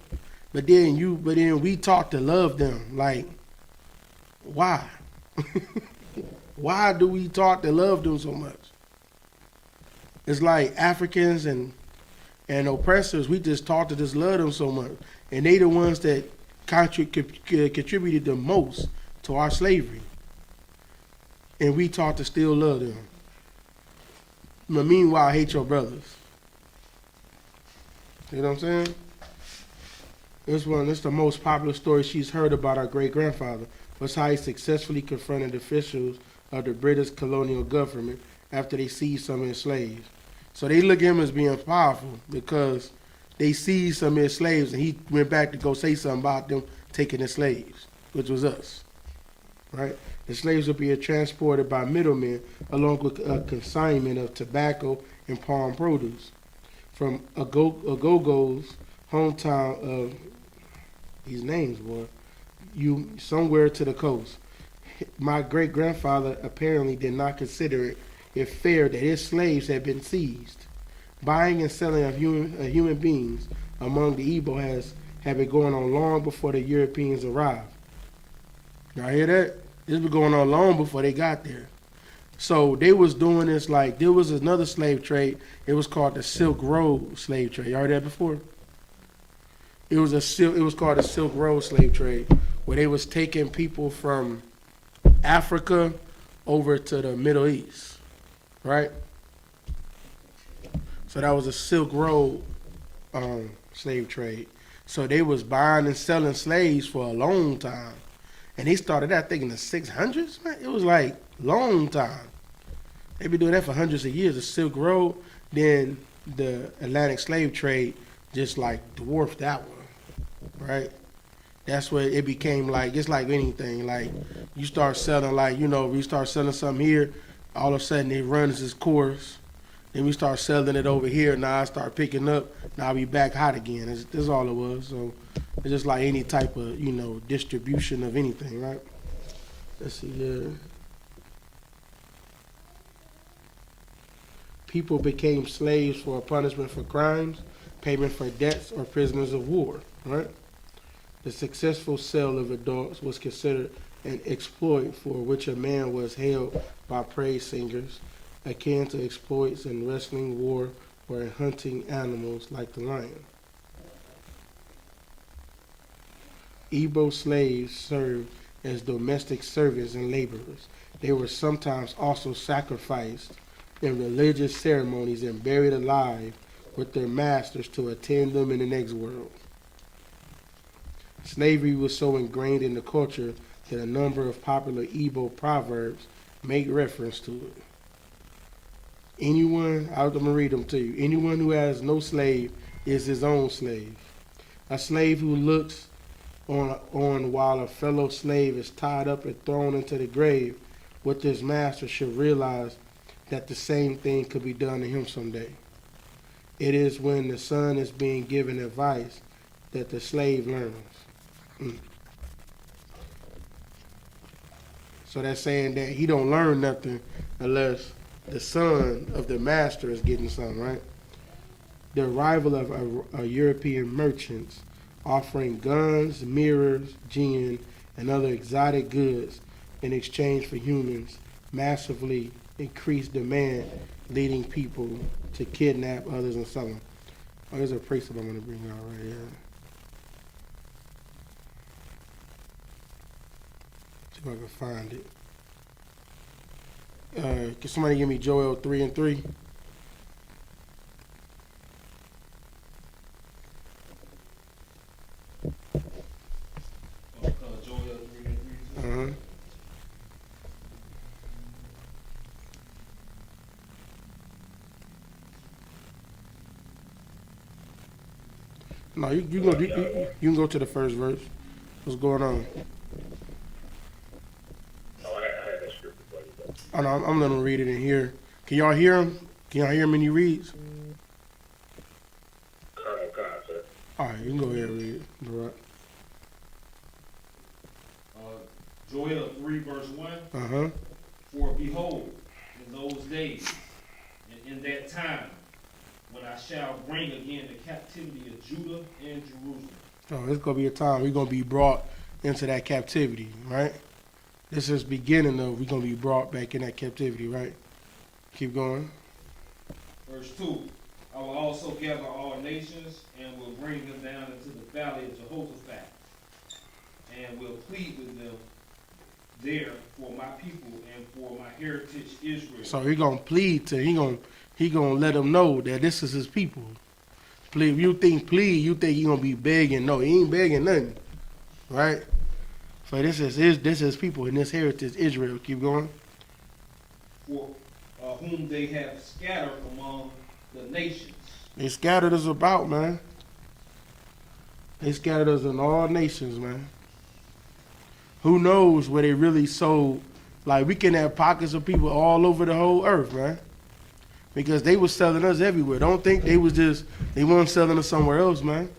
But then we taught to love them. Like, why? Why do we taught to love them so much? It's like Africans and oppressors, we just taught to just love them so much. And they the ones that contributed the most to our slavery. And we taught to still love them. But meanwhile, hate your brothers. You know what I'm saying? It's the most popular story she's heard about our great grandfather. Was how he successfully confronted officials of the British colonial government after they seized some of his slaves. So they look at him as being powerful because they seized some of his slaves, and he went back to go say something about them taking the slaves, which was us, right? The slaves were being transported by middlemen along with a consignment of tobacco and palm produce from Agogo's hometown of these names were somewhere to the coast. My great grandfather apparently did not consider it fair that his slaves had been seized. Buying and selling of human beings among the Igbo had been going on long before the Europeans arrived. Y'all hear that? This been going on long before they got there. So they was doing this like there was another slave trade. It was called the Silk Road slave trade. Y'all heard that before? It was called the Silk Road slave trade, where they was taking people from Africa over to the Middle East, right? So that was a Silk Road slave trade. So they was buying and selling slaves for a long time. And they started that thing in the 600s, man. It was like long time. They been doing that for hundreds of years. The Silk Road, then the Atlantic slave trade just like dwarfed that one, right? That's where it became like, it's like anything. Like you start selling like, we start selling something here, all of a sudden it runs its course. Then we start selling it over here. Now I start picking up. Now we back hot again. That's all it was. So it's just like any type of, distribution of anything, right? Let's see here. People became slaves for a punishment for crimes, payment for debts, or prisoners of war, right? The successful sale of adults was considered an exploit for which a man was hailed by praise singers, akin to exploits in wrestling, war, or in hunting animals like the lion. Igbo slaves served as domestic servants and laborers. They were sometimes also sacrificed in religious ceremonies and buried alive with their masters to attend them in the next world. Slavery was so ingrained in the culture that a number of popular Igbo proverbs make reference to it. I'm going to read them to you. Anyone who has no slave is his own slave. A slave who looks on while a fellow slave is tied up and thrown into the grave with his master should realize that the same thing could be done to him someday. It is when the son is being given advice that the slave learns. So that's saying that he don't learn nothing unless the son of the master is getting something, right? The arrival of a European merchants offering guns, mirrors, gin, and other exotic goods in exchange for humans massively increased demand, leading people to kidnap others and sell them. Oh, there's a precept I'm going to bring out right here. See if I can find it. Can somebody give me Joel 3:3? Joel 3:3. Uh-huh. No, you can go to the first verse. What's going on? Oh, no, I'm letting him read it in here. Can y'all hear him? Can y'all hear him when he reads? All right, you can go ahead and read it. All right. Joel 3 verse 1. Uh-huh. For behold, in those days, and in that time, when I shall bring again the captivity of Judah and Jerusalem. Oh, it's going to be a time we're going to be brought into that captivity, right? This is beginning of we're going to be brought back in that captivity, right? Keep going. Verse 2. I will also gather all nations and will bring them down into the valley of Jehoshaphat and will plead with them there for my people and for my heritage Israel. So he's going to plead to, he going to let them know that this is his people. Please, you think he gonna be begging? No, he ain't begging nothing, right? So this is people in this heritage Israel. Keep going. For whom they have scattered among the nations. They scattered us about, man. They scattered us in all nations, man. Who knows where they really sold? Like, we can have pockets of people all over the whole earth, man. Because they was selling us everywhere. Don't think they weren't selling us somewhere else, man.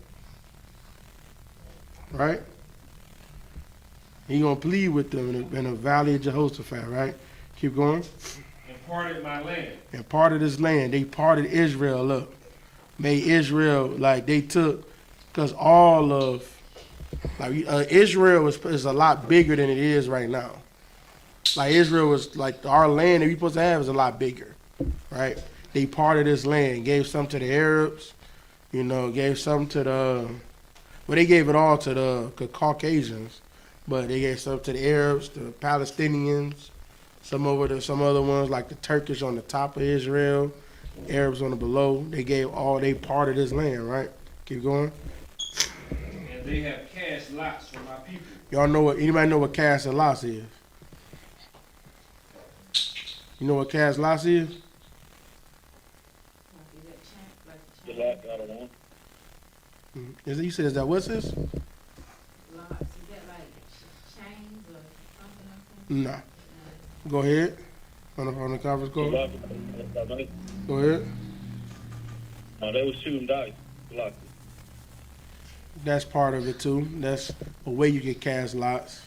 Right? He gonna plead with them in the valley of Jehoshaphat, right? Keep going. And parted my land. And parted this land. They parted Israel up. Made Israel, like, they took, because all of, like, Israel is a lot bigger than it is right now. Like, Israel was, like, our land that we supposed to have is a lot bigger, right? They parted this land, gave some to the Arabs, gave some to they gave it all to the Caucasians, but they gave some to the Arabs, the Palestinians, some other ones, like the Turkish on the top of Israel, Arabs on the below. They parted this land, right? Keep going. And they have cast lots for my people. Anybody know what cast lots is? You know what cast lots is? The lot, I don't know. You said, is that what's this? Lots, is that like chains or something like that? Nah. Go ahead. On the conference call. Go ahead. No, they was shooting dice. Lots. That's part of it too. That's a way you can cast lots.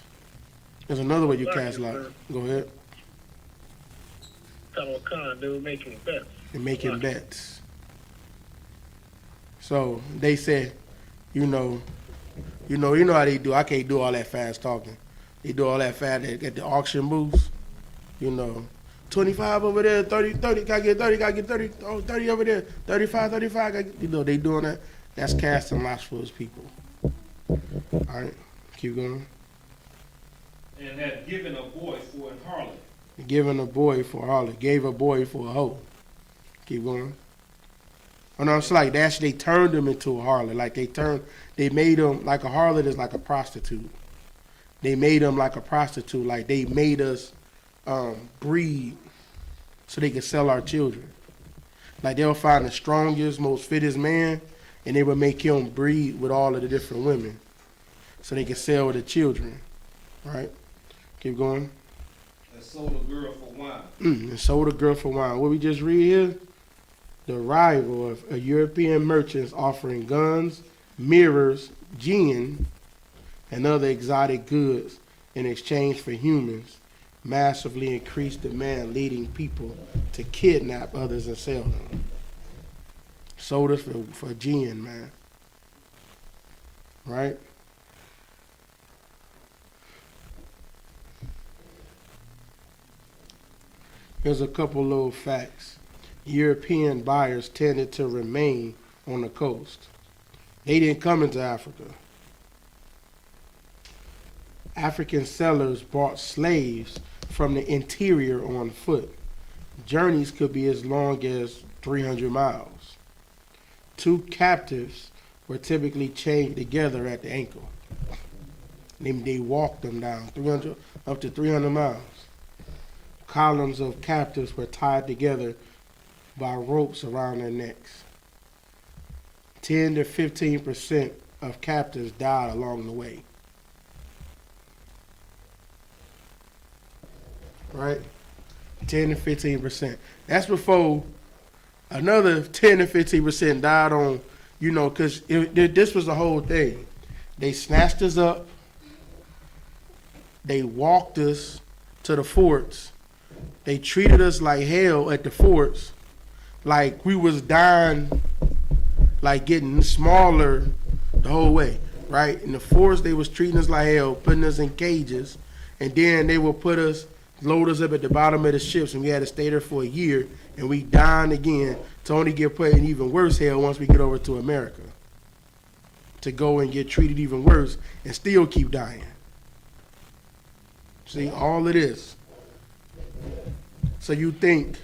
There's another way you cast lots. Go ahead. They were making bets. They're making bets. So they said, you know how they do. I can't do all that fast talking. They do all that fast at the auction booths. 25 over there, 30, gotta get 30, oh, 30 over there, 35, they doing that. That's casting lots for his people. All right, keep going. And have given a boy for an harlot. Giving a boy for a harlot. Gave a boy for a hoe. Keep going. Oh no, it's like they turned him into a harlot. Like they made him, like a harlot is like a prostitute. They made him like a prostitute. Like they made us breed so they could sell our children. Like they'll find the strongest, most fittest man, and they would make him breed with all of the different women so they could sell the children. Right? Keep going. And sold a girl for wine. And sold a girl for wine. What we just read here? The arrival of European merchants offering guns, mirrors, gin, and other exotic goods in exchange for humans massively increased demand, leading people to kidnap others and sell them. Sold us for gin, man. Right? Here's a couple little facts. European buyers tended to remain on the coast. They didn't come into Africa. African sellers bought slaves from the interior on foot. Journeys could be as long as 300 miles. Two captives were typically chained together at the ankle. They walked them down up to 300 miles. Columns of captives were tied together by ropes around their necks. 10 to 15% of captives died along the way. Right? 10 to 15%. That's before another 10 to 15% died on, because this was the whole thing. They snatched us up. They walked us to the forts. They treated us like hell at the forts. Like we was dying, like getting smaller the whole way, right? In the forest, they was treating us like hell, putting us in cages, and then they would load us up at the bottom of the ships, and we had to stay there for a year, and we dying again to only get put in even worse hell once we get over to America. To go and get treated even worse and still keep dying. See, all of this. So if you think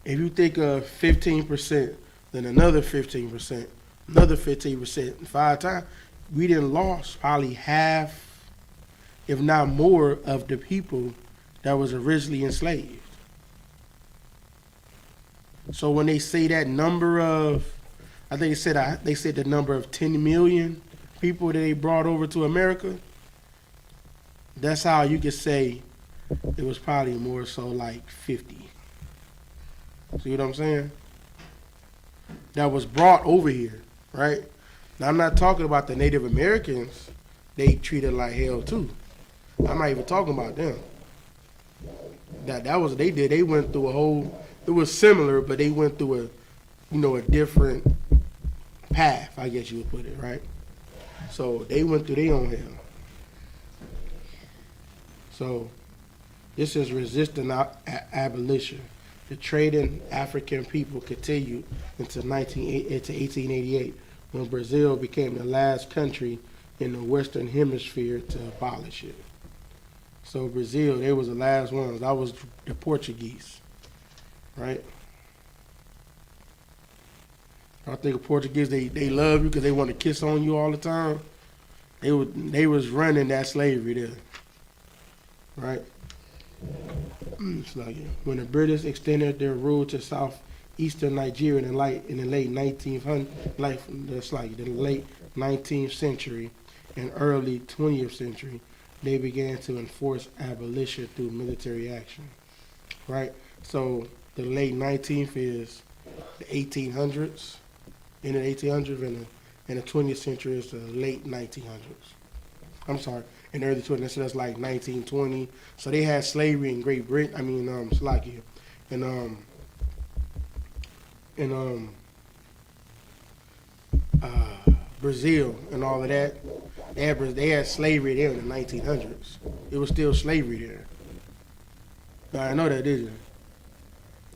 of 15% then another 15%, another 15%, 5 times. We done lost probably half, if not more, of the people that was originally enslaved. So when they say that number of, I think they said the number of 10 million people that they brought over to America, that's how you could say it was probably more so like 50. See what I'm saying? That was brought over here, right? Now I'm not talking about the Native Americans. They treated like hell too. I'm not even talking about them. That was what they did. They went through a whole. It was similar, but they went through a different path, I guess you would put it, right? So they went through their own hell. So this is resisting abolition. The trading African people continued into 1888, when Brazil became the last country in the Western Hemisphere to abolish it. So Brazil, they was the last ones. That was the Portuguese, right? I think the Portuguese, they love you because they want to kiss on you all the time. They was running that slavery there, right? It's like when the British extended their rule to southeastern Nigeria in the late 19th century and early 20th century, they began to enforce abolition through military action, right? So the late 19th is the 1800s, in the 1800s, and the 20th century is the late 1900s. I'm sorry, in the early 20s, so that's like 1920. So they had slavery in Great Britain, Slovakia, and Brazil and all of that. They had slavery there in the 1900s. It was still slavery there. Now, I know that, didn't you?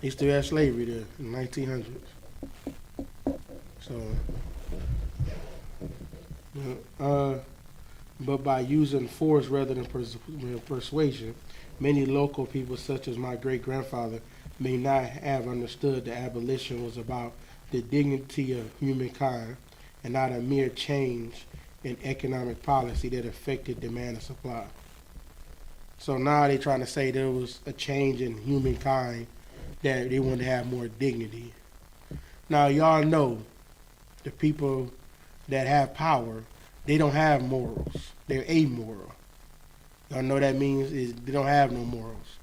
They still had slavery there in the 1900s. So, but by using force rather than persuasion, many local people, such as my great-grandfather, may not have understood that abolition was about the dignity of humankind and not a mere change in economic policy that affected demand and supply. So now they're trying to say there was a change in humankind, that they want to have more dignity. Now y'all know the people that have power, they don't have morals. They're amoral. Y'all know what that means is they don't have no morals.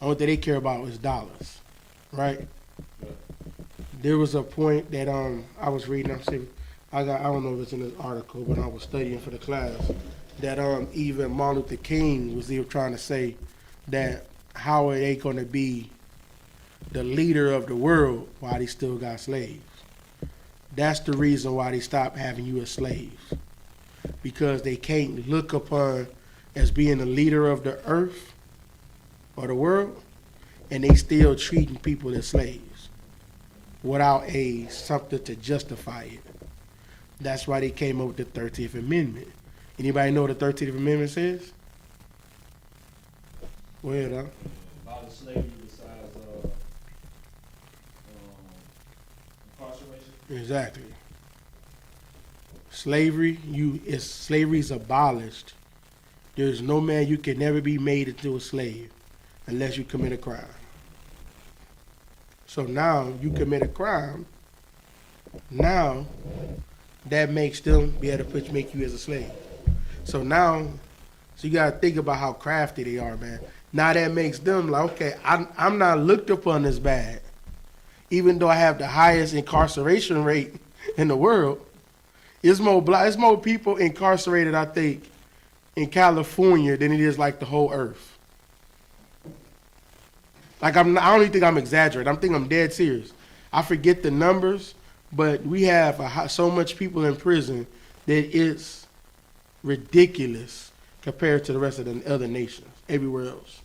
Only thing they care about is dollars, right? There was a point that I was reading. I don't know if it's in this article, but I was studying for the class that even Martin Luther King was even trying to say that how are they going to be the leader of the world while they still got slaves? That's the reason why they stopped having you as slaves, because they can't look upon as being the leader of the earth or the world, and they still treating people as slaves without something to justify it. That's why they came up with the 13th Amendment. Anybody know what the 13th Amendment says? Go ahead, huh? Abolish slavery besides incarceration. Exactly. Slavery is abolished. There's no man, you can never be made into a slave unless you commit a crime. So now you commit a crime, now that makes them be able to make you as a slave. So you gotta think about how crafty they are, man. Now that makes them like, okay, I'm not looked upon as bad, even though I have the highest incarceration rate in the world. It's more people incarcerated, I think, in California than it is like the whole earth. Like I don't even think I'm exaggerating. I'm thinking I'm dead serious. I forget the numbers, but we have so much people in prison that it's ridiculous compared to the rest of the other nations, everywhere else.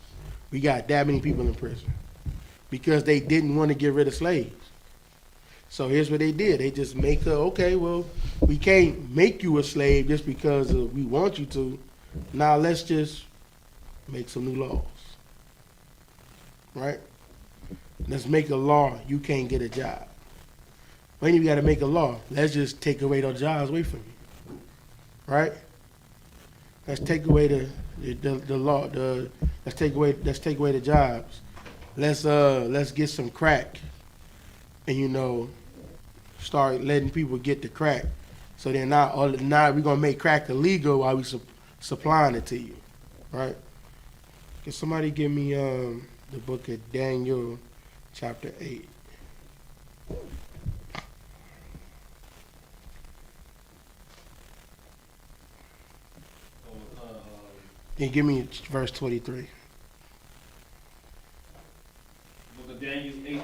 We got that many people in prison because they didn't want to get rid of slaves. So here's what they did. They just we can't make you a slave just because we want you to. Now let's just make some new laws, right? Let's make a law you can't get a job. We ain't even got to make a law. Let's just take away those jobs away from you, right? Let's take away the law. Let's take away the jobs. Let's get some crack, and start letting people get the crack. So then now we're gonna make crack illegal while we supplying it to you, right? Can somebody give me the book of Daniel, chapter 8? And give me verse 23. Book of Daniel 8,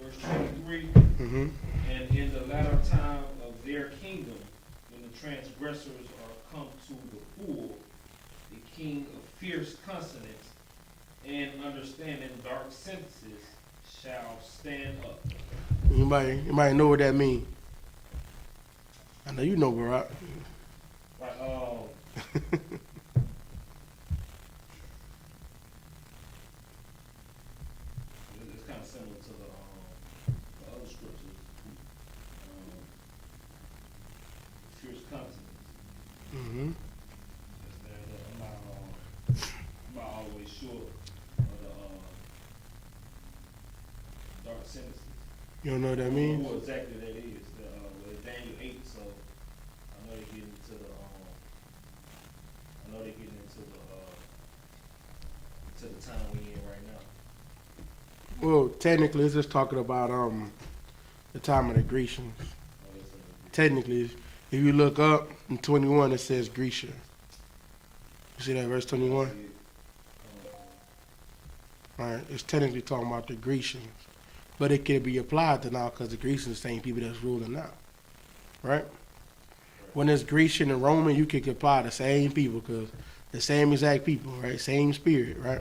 verse 23. Mm-hmm. And in the latter time of their kingdom, when the transgressors are come to the full, the king of fierce consonants and understanding dark sentences shall stand up. Anybody know what that means? I know you know, Barack. Like, it's kind of similar to the other scriptures. Fierce consonants. Mm-hmm. I'm not always sure of the dark sentences. You don't know what that I don't means? know what exactly that is. With Daniel 8, so I know they're getting into the to the time we in right now. Well, technically, it's just talking about the time of the Grecians. Technically, if you look up in 21, it says Grecia. You see that verse 21? All right, it's technically talking about the Grecians, but it can be applied to now because the Grecians the same people that's ruling now, right? When it's Grecian and Roman, you can apply the same people because the same exact people, right? Same spirit, right?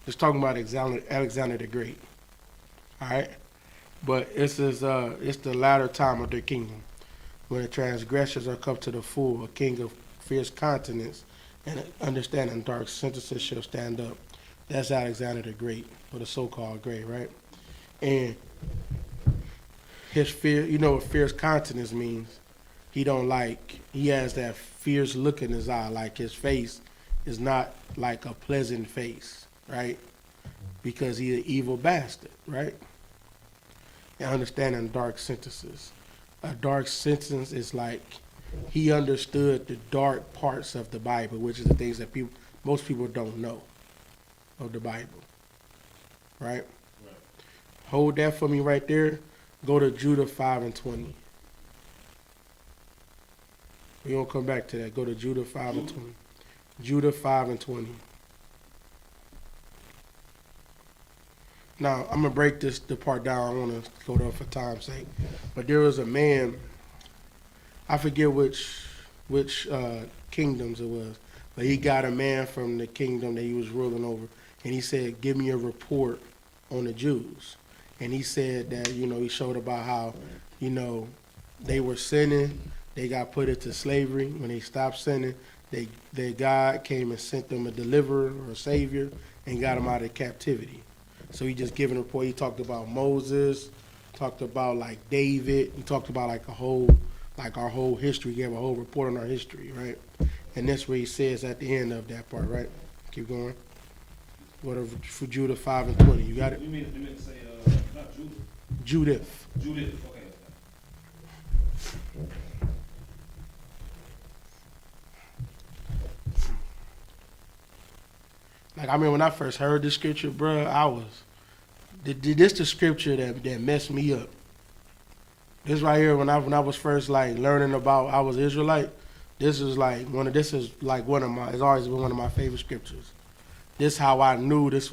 It's talking about Alexander the Great, all right? But it's the latter time of their kingdom, when the transgressors are come to the full, a king of fierce countenance and understanding dark sentences shall stand up. That's Alexander the Great, or the so-called Great, right? And his fear, you know what fierce countenance means? He has that fierce look in his eye, like his face is not like a pleasant face, right? Because he's an evil bastard, right? And understanding dark sentences. A dark sentence is like he understood the dark parts of the Bible, which is the things that most people don't know of the Bible, right? Hold that for me right there. Go to Judah 5 and 20. We're going to come back to that. Go to Judah 5 and 20. Judah 5 and 20. Now, I'm going to break the part down. I want to go there for time's sake. But there was a man, I forget which kingdoms it was, but he got a man from the kingdom that he was ruling over, and he said, give me a report on the Jews. And he said that, he showed about how, they were sinning, they got put into slavery. When they stopped sinning, their God came and sent them a deliverer or a savior and got them out of captivity. So he just giving a report. He talked about Moses, talked about like David, he talked about our whole history. He gave a whole report on our history, right? And that's what he says at the end of that part, right? Keep going. Whatever for Judah 5 and 20. You got it? You mean to say not Judah? Judith. Judith, okay. Like, I mean, when I first heard this scripture, bro, this the scripture that messed me up. This right here, when I was first like learning about I was Israelite, it's always been one of my favorite scriptures. This how I knew that's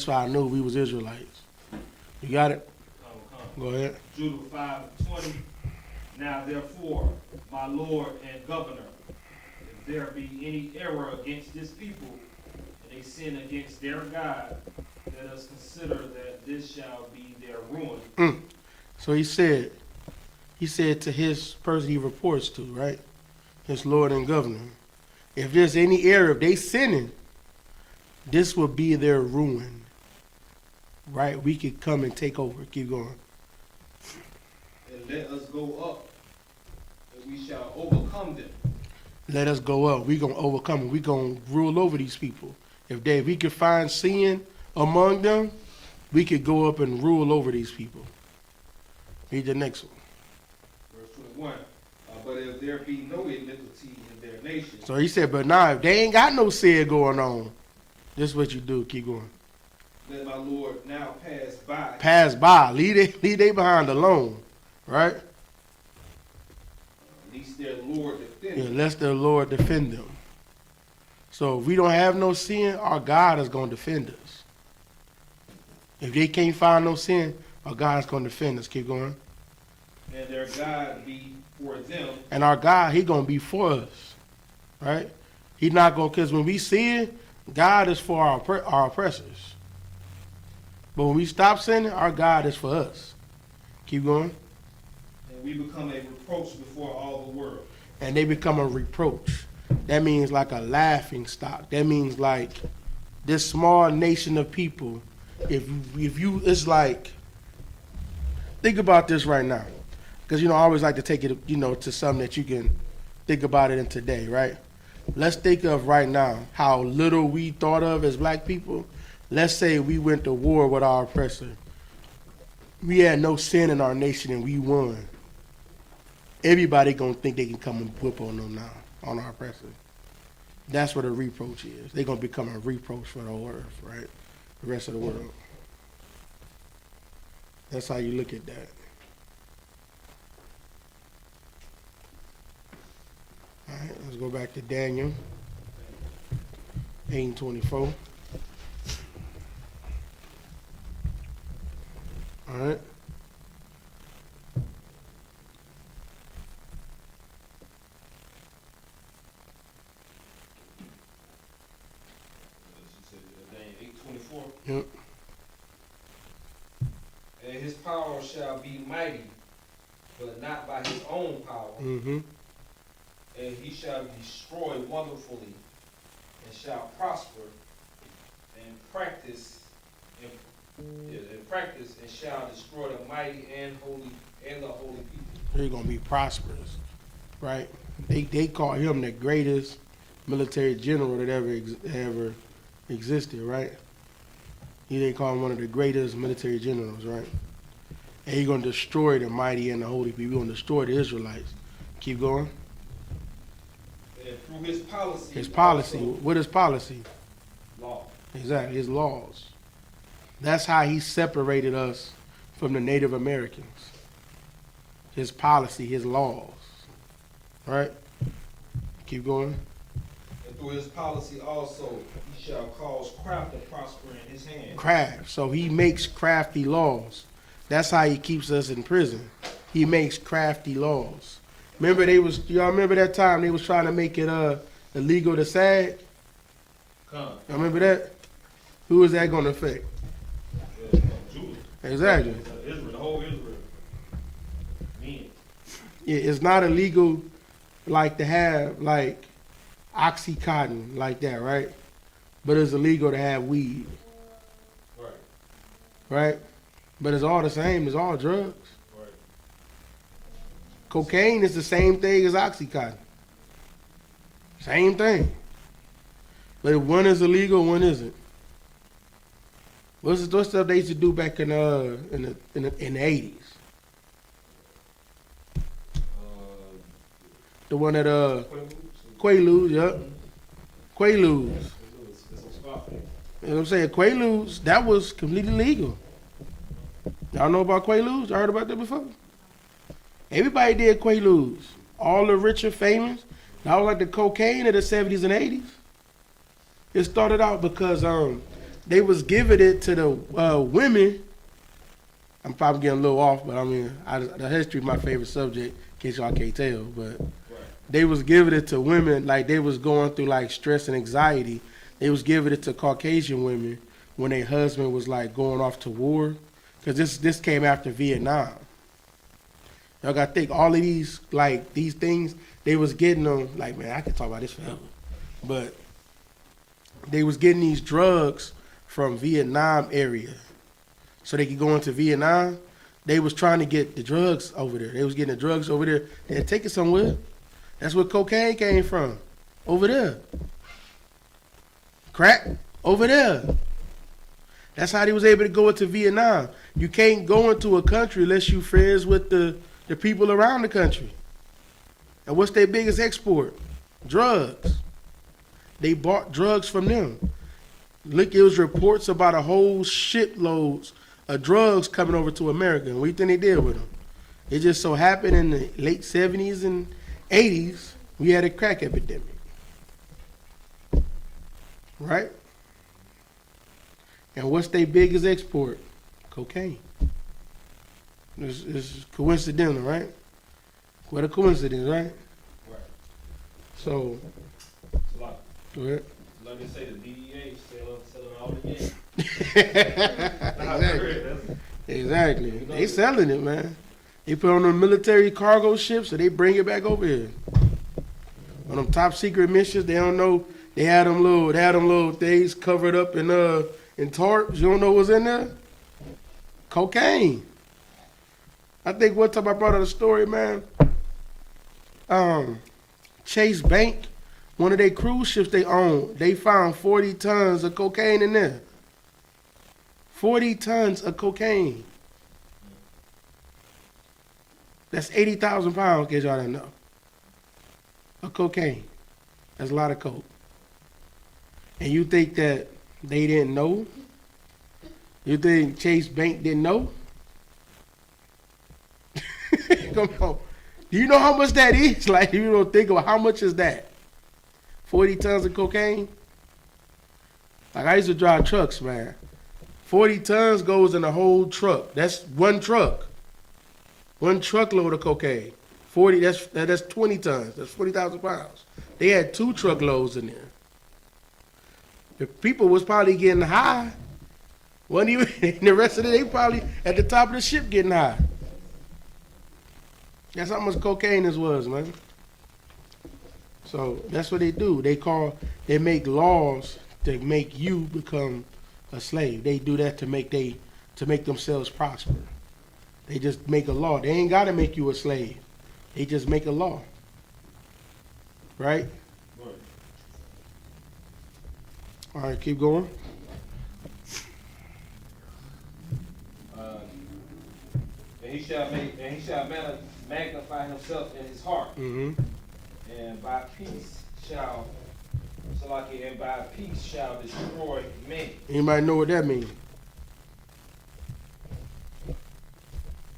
how I knew we was Israelites. You got it? Go ahead. Judah 5:20. Now therefore, my Lord and Governor, if there be any error against this people, and they sin against their God, let us consider that this shall be their ruin. So he said to his person he reports to, right? His Lord and Governor. If there's any error, if they sinning, this will be their ruin. Right? We could come and take over. Keep going. let us go up, and we shall overcome them. Let us go up. We're going to overcome them. We're going to rule over these people. If we could find sin among them, we could go up and rule over these people. Read the next one. Verse 21. But if there be no iniquity in their nation, So he said, but now if they ain't got no sin going on, this is what you do. Keep going. let my Lord now pass by. Pass by. Leave they behind alone. Right? Lest their Lord defend Yeah, them. lest their Lord defend them. So if we don't have no sin, our God is going to defend us. If they can't find no sin, our God is going to defend us. Keep going. And their God be for them. And our God, he going to be for us. Right? He's not going to, because when we sin, God is for our oppressors. But when we stop sinning, our God is for us. Keep going. And we become a reproach before all the world. And they become a reproach. That means like a laughing stock. That means like this small nation of people, if you, it's like, think about this right now. Because, I always like to take it, to something that you can think about it in today, right? Let's think of right now how little we thought of as black people. Let's say we went to war with our oppressor. We had no sin in our nation and we won. Everybody gonna think they can come and whip on them now, on our oppressor. That's what a reproach is. They're gonna become a reproach for the whole earth, right? The rest of the world. That's how you look at that. All right, let's go back to Daniel 8:24. All right. Daniel 8:24. Yep. And his power shall be mighty, but not by his own power. Mm-hmm. And he shall destroy wonderfully, and shall prosper, and practice, and shall destroy the mighty and the holy people. They're gonna be prosperous, right? They call him the greatest military general that ever existed, right? They call him one of the greatest military generals, right? And he's gonna destroy the mighty and the holy people. He's gonna destroy the Israelites. Keep going. And through his policy. His policy. Also, What is policy? law. Exactly. His laws. That's how he separated us from the Native Americans. His policy, his laws. Right? Keep going. And through his policy also, he shall cause craft to prosper in his hand. Craft. So he makes crafty laws. That's how he keeps us in prison. He makes crafty laws. Remember y'all remember that time they was trying to make it illegal to SAG? Come. Y'all remember that? Who is that gonna affect? Judah. Exactly. Israel, the whole Israel. Men. Yeah, it's not illegal like to have like Oxycontin like that, right? But it's illegal to have weed, Right. right? But it's all the same. It's all drugs. Right. Cocaine is the same thing as Oxycontin. Same thing. But if one is illegal, one isn't. What's the stuff they used to do back in the 80s? The one that Quaaludes, yep. Quaaludes. You know what I'm saying? Quaaludes, that was completely legal. Y'all know about Quaaludes? Y'all heard about that before? Everybody did Quaaludes. All the rich and famous. That was like the cocaine of the 70s and 80s. It started out because they was giving it to the women. I'm probably getting a little off, but I mean, the history is my favorite subject, in case y'all can't tell. But they was giving it to women like they was going through like stress and anxiety. They was giving it to Caucasian women when their husband was like going off to war. Because this came after Vietnam. Y'all got to think, all of these things, they was getting them, like, man, I could talk about this forever. But they was getting these drugs from Vietnam area. So they could go into Vietnam. They was trying to get the drugs over there. They was getting the drugs over there. They had to take it somewhere. That's where cocaine came from. Over there. Crack, over there. That's how they was able to go into Vietnam. You can't go into a country unless you friends with the people around the country. And what's their biggest export? Drugs. They bought drugs from them. Look, it was reports about a whole shitloads of drugs coming over to America. And what do you think they did with them? It just so happened in the late 70s and 80s, we had a crack epidemic. Right? And what's their biggest export? Cocaine. It's coincidental, right? What a coincidence, right? Right. So, It's a lot. go ahead. Like they say, the DEA selling all the game. Exactly. They selling it, man. They put on the military cargo ships, so they bring it back over here. On them top secret missions, they don't know. They had them little things covered up in tarps. You don't know what's in there? Cocaine. I think one time I brought out a story, man. Chase Bank, one of their cruise ships they own, they found 40 tons of cocaine in there. 40 tons of cocaine. That's 80,000 pounds, in case y'all didn't know. Of cocaine. That's a lot of coke. And you think that they didn't know? You think Chase Bank didn't know? Come on. Do you know how much that is? Like, you don't think about how much is that? 40 tons of cocaine? Like, I used to drive trucks, man. 40 tons goes in a whole truck. That's one truck. One truckload of cocaine. 40, that's 20 tons. That's 40,000 pounds. They had 2 truckloads in there. The people was probably getting high. Wasn't even, the rest of it, they probably at the top of the ship getting high. That's how much cocaine this was, man. So that's what they do. They make laws to make you become a slave. They do that to make themselves prosper. They just make a law. They ain't gotta make you a slave. They just make a law. Right? Right. All right, keep going. And he shall magnify himself in his heart, Mm-hmm. and by peace shall destroy many. Anybody know what that means?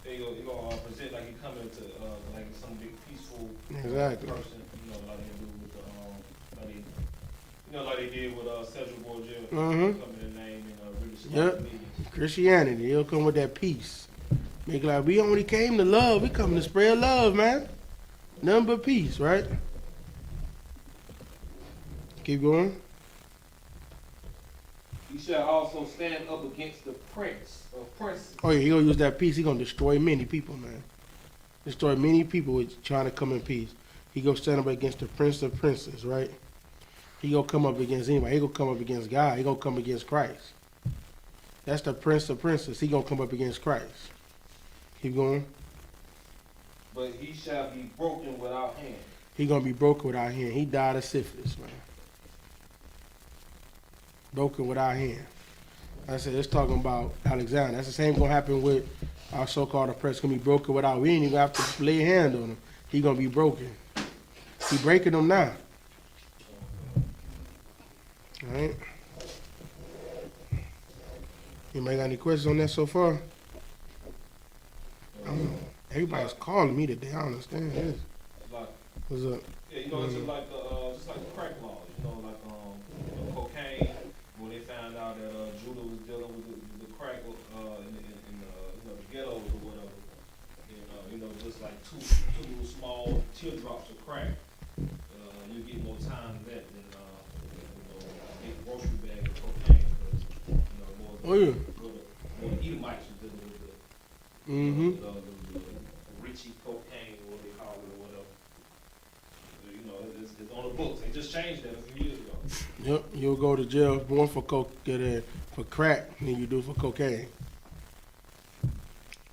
He gonna present like he coming to like some big peaceful Exactly. person, like they do with like they did with Central Borgia, Mhm. coming in name and really Yep. starting meetings. Christianity, he'll come with that peace. Make like we only came to love. We come to spread love, man. Nothing but peace, right? Keep going. He shall also stand up against the prince of princes. Oh yeah, he gonna use that peace. He gonna destroy many people, man. Destroy many people with trying to come in peace. He gonna stand up against the prince of princes, right? He gonna come up against anybody. He gonna come up against God. He gonna come against Christ. That's the prince of princes. He gonna come up against Christ. Keep going. But he shall be broken without hand. He gonna be broken without hand. He died of syphilis, man. Broken without hand. Like I said, it's talking about Alexander. That's the same gonna happen with our so-called oppressed. Gonna be broken without. We ain't even have to lay a hand on him. He gonna be broken. He breaking them now. All right. Anybody got any questions on that so far? I don't know. Everybody's calling me today. I don't understand this. Like, What's up? yeah, it's just like the crack laws, cocaine. When they found out that Judah was dealing with the crack in the ghettos or whatever, just like two little small teardrops of crack, you get more time than that than get a grocery bag of cocaine. Oh yeah. More the Edomites was dealing with the Mm-hmm. the Richie cocaine, or what they call it, or whatever. It's on the books. They just changed that a few years ago. Yep. You'll go to jail more for crack than you do for cocaine.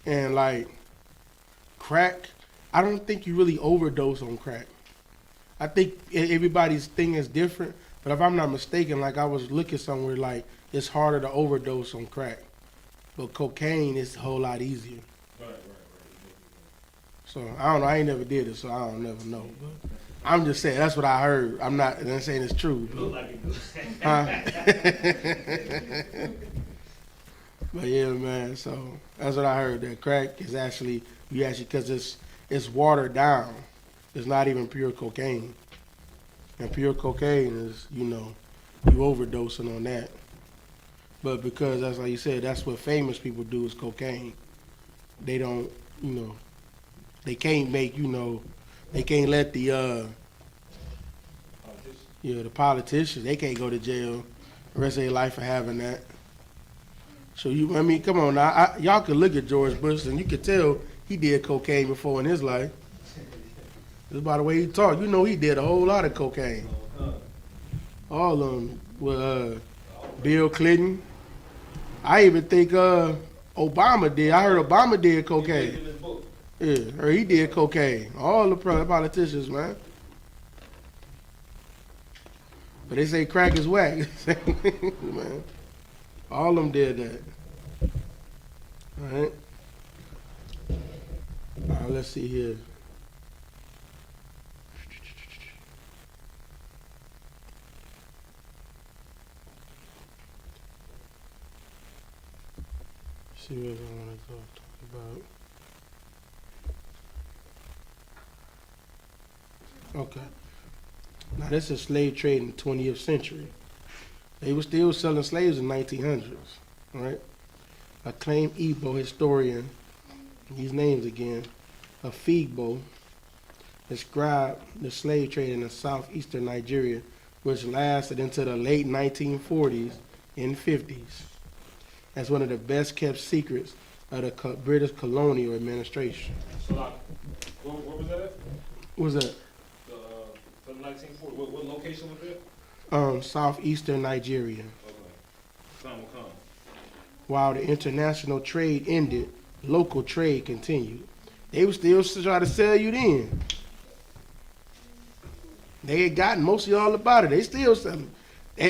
And like crack, I don't think you really overdose on crack. I think everybody's thing is different, but if I'm not mistaken, like I was looking somewhere, like it's harder to overdose on crack, but cocaine is a whole lot easier. Right. So I don't know. I ain't never did it, so I don't never know. But I'm just saying that's what I heard. I'm not saying it's true. Look like it does. Huh? But yeah, man. So that's what I heard. That crack is actually because it's watered down. It's not even pure cocaine. And pure cocaine is you overdosing on that. But because that's like you said, that's what famous people do is cocaine. They don't they can't make they can't let the the politicians, they can't go to jail the rest of their life for having that. So come on now, y'all can look at George Bush and you can tell he did cocaine before in his life. Just by the way he talked, he did a whole lot of cocaine. All of them with Bill Clinton. I even think Obama did. I heard Obama did cocaine. Yeah, or he did cocaine. All the politicians, man. But they say crack is whack. Man. All of them did that. All right. All right, let's see here. See what I want to talk about. Okay. Now this is slave trade in the 20th century. They were still selling slaves in 1900s, right? Acclaimed Igbo historian, these names again, I.S.U.P.K, described the slave trade in the southeastern Nigeria, which lasted into the late 1940s and 50s, as one of the best kept secrets of the British colonial administration. So, like, where was that at? What was that? From 1940. What location was that? Southeastern Nigeria. Okay. Come. While the international trade ended, local trade continued. They were still trying to sell you then. They had gotten mostly all about it. They still selling.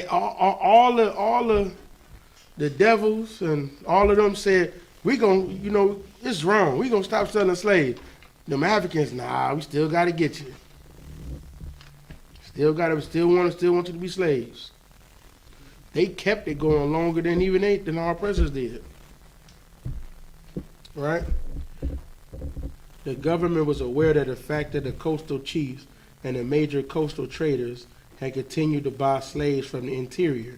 All the devils and all of them said, we gonna, it's wrong. We gonna stop selling slaves. Them Africans, nah, we still gotta get you. Still want you to be slaves. They kept it going longer than our oppressors did. Right? The government was aware that the fact that the coastal chiefs and the major coastal traders had continued to buy slaves from the interior,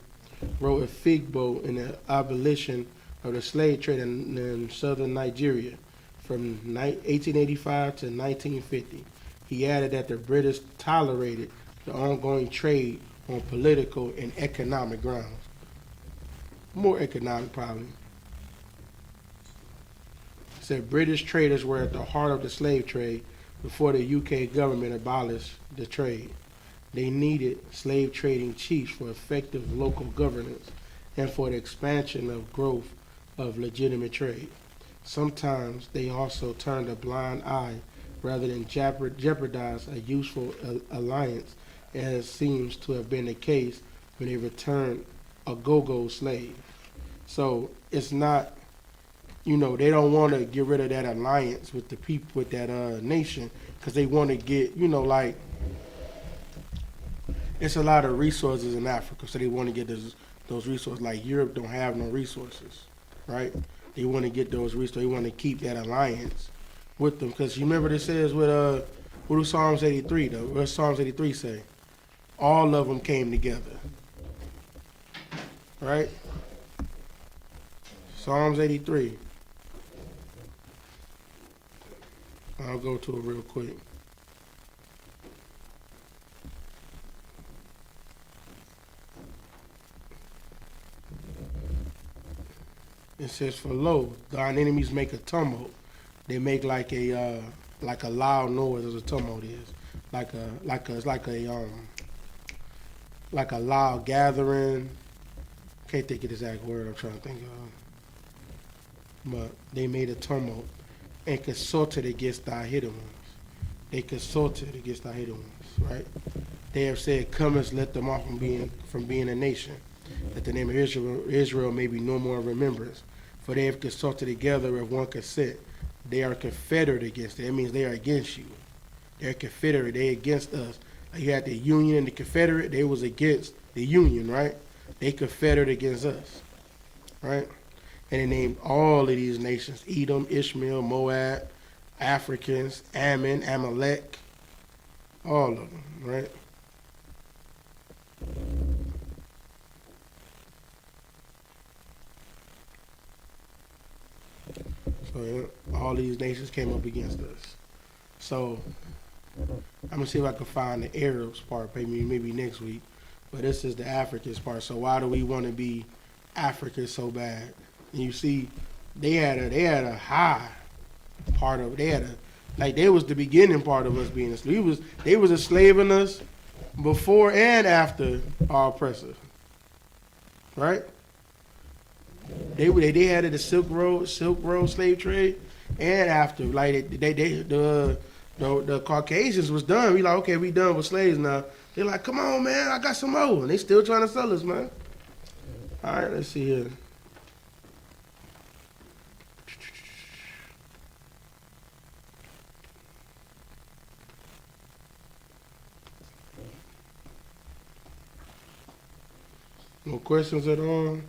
wrote I.S.U.P.K in the abolition of the slave trade in southern Nigeria from 1885 to 1950. He added that the British tolerated the ongoing trade on political and economic grounds. More economic, probably. He said British traders were at the heart of the slave trade before the UK government abolished the trade. They needed slave trading chiefs for effective local governance and for the expansion of growth of legitimate trade. Sometimes they also turned a blind eye rather than jeopardize a useful alliance, as seems to have been the case when they returned a go-go slave. So it's not, they don't want to get rid of that alliance with the people, with that nation, because they want to get, it's a lot of resources in Africa, so they want to get those resources. Like Europe don't have no resources, right? They want to get those resources. They want to keep that alliance with them, because you remember it says with what do Psalms 83 though? What does Psalms 83 say? All of them came together, right? Psalms 83. I'll go to it real quick. It says, "For lo, thine enemies make a tumult. They make like a loud noise as a tumult is, like a loud gathering." Can't think of the exact word I'm trying to think of. but they made a tumult and consulted against thy hidden ones. They consulted against thy hidden ones, right? They have said, come and let them off from being a nation, that the name of Israel may be no more in remembrance. For they have consulted together with one consent. They are confederate against it. That means they are against you. They're confederate. They against us. Like you had the Union and the Confederate. They was against the Union, right? They confederate against us, right? And they named all of these nations: Edom, Ishmael, Moab, Africans, Ammon, Amalek, all of them, right? So yeah, all these nations came up against us. So I'm gonna see if I can find the Arabs part, maybe next week. But this is the Africans part. So why do we want to be Africa so bad? And you see, they had a high part of it. They was the beginning part of us being a slave. They was enslaving us before and after our oppressor, right? They had the Silk Road slave trade, and after, like the Caucasians was done. We like, okay, we done with slaves now. They're like, come on, man, I got some more, and they still trying to sell us, man. All right, let's see here. No questions at all?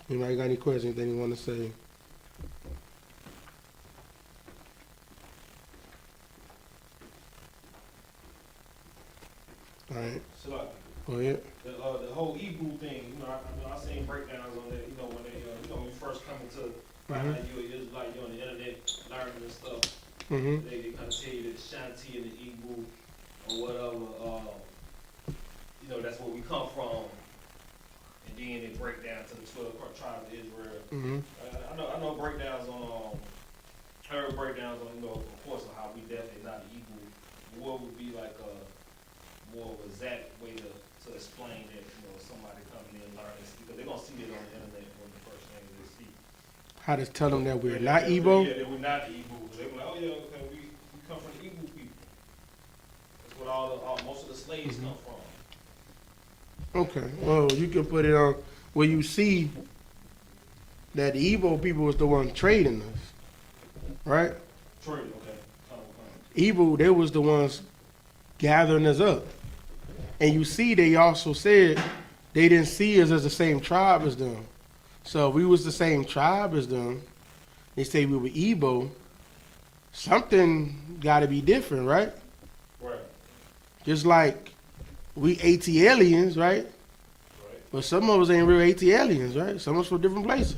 Anybody got any questions that you want to say? All right. So Go ahead. the whole Hebrew thing, I seen breakdowns on that. When they, when you first come into find out you Israelite, you're on the internet learning and stuff. Mm-hmm. They kind of tell you that Shanti and the Hebrew or whatever. That's where we come from. And then they break down to the 12 tribes of Israel. Mm-hmm. I know breakdowns on. I heard breakdowns on, of course, on how we definitely not the Hebrew. What would be like a more of exact way to explain that, somebody coming in and learning, because they're gonna see it on the internet when the first thing they see. How to tell them that we're not Igbo? Yeah, that we're not the Igbo. They were like, oh yeah, okay, we come from the Igbo people. That's what most of the slaves come from. Okay, well, you can put it on where you see that the Igbo people was the one trading us, right? Trade, okay. Igbo, they was the ones gathering us up. And you see they also said they didn't see us as the same tribe as them. So if we was the same tribe as them, they say we were Igbo, something got to be different, right? Right. Just like we AT-aliens, right? But some of us ain't real AT-aliens, right? Some of us from different places.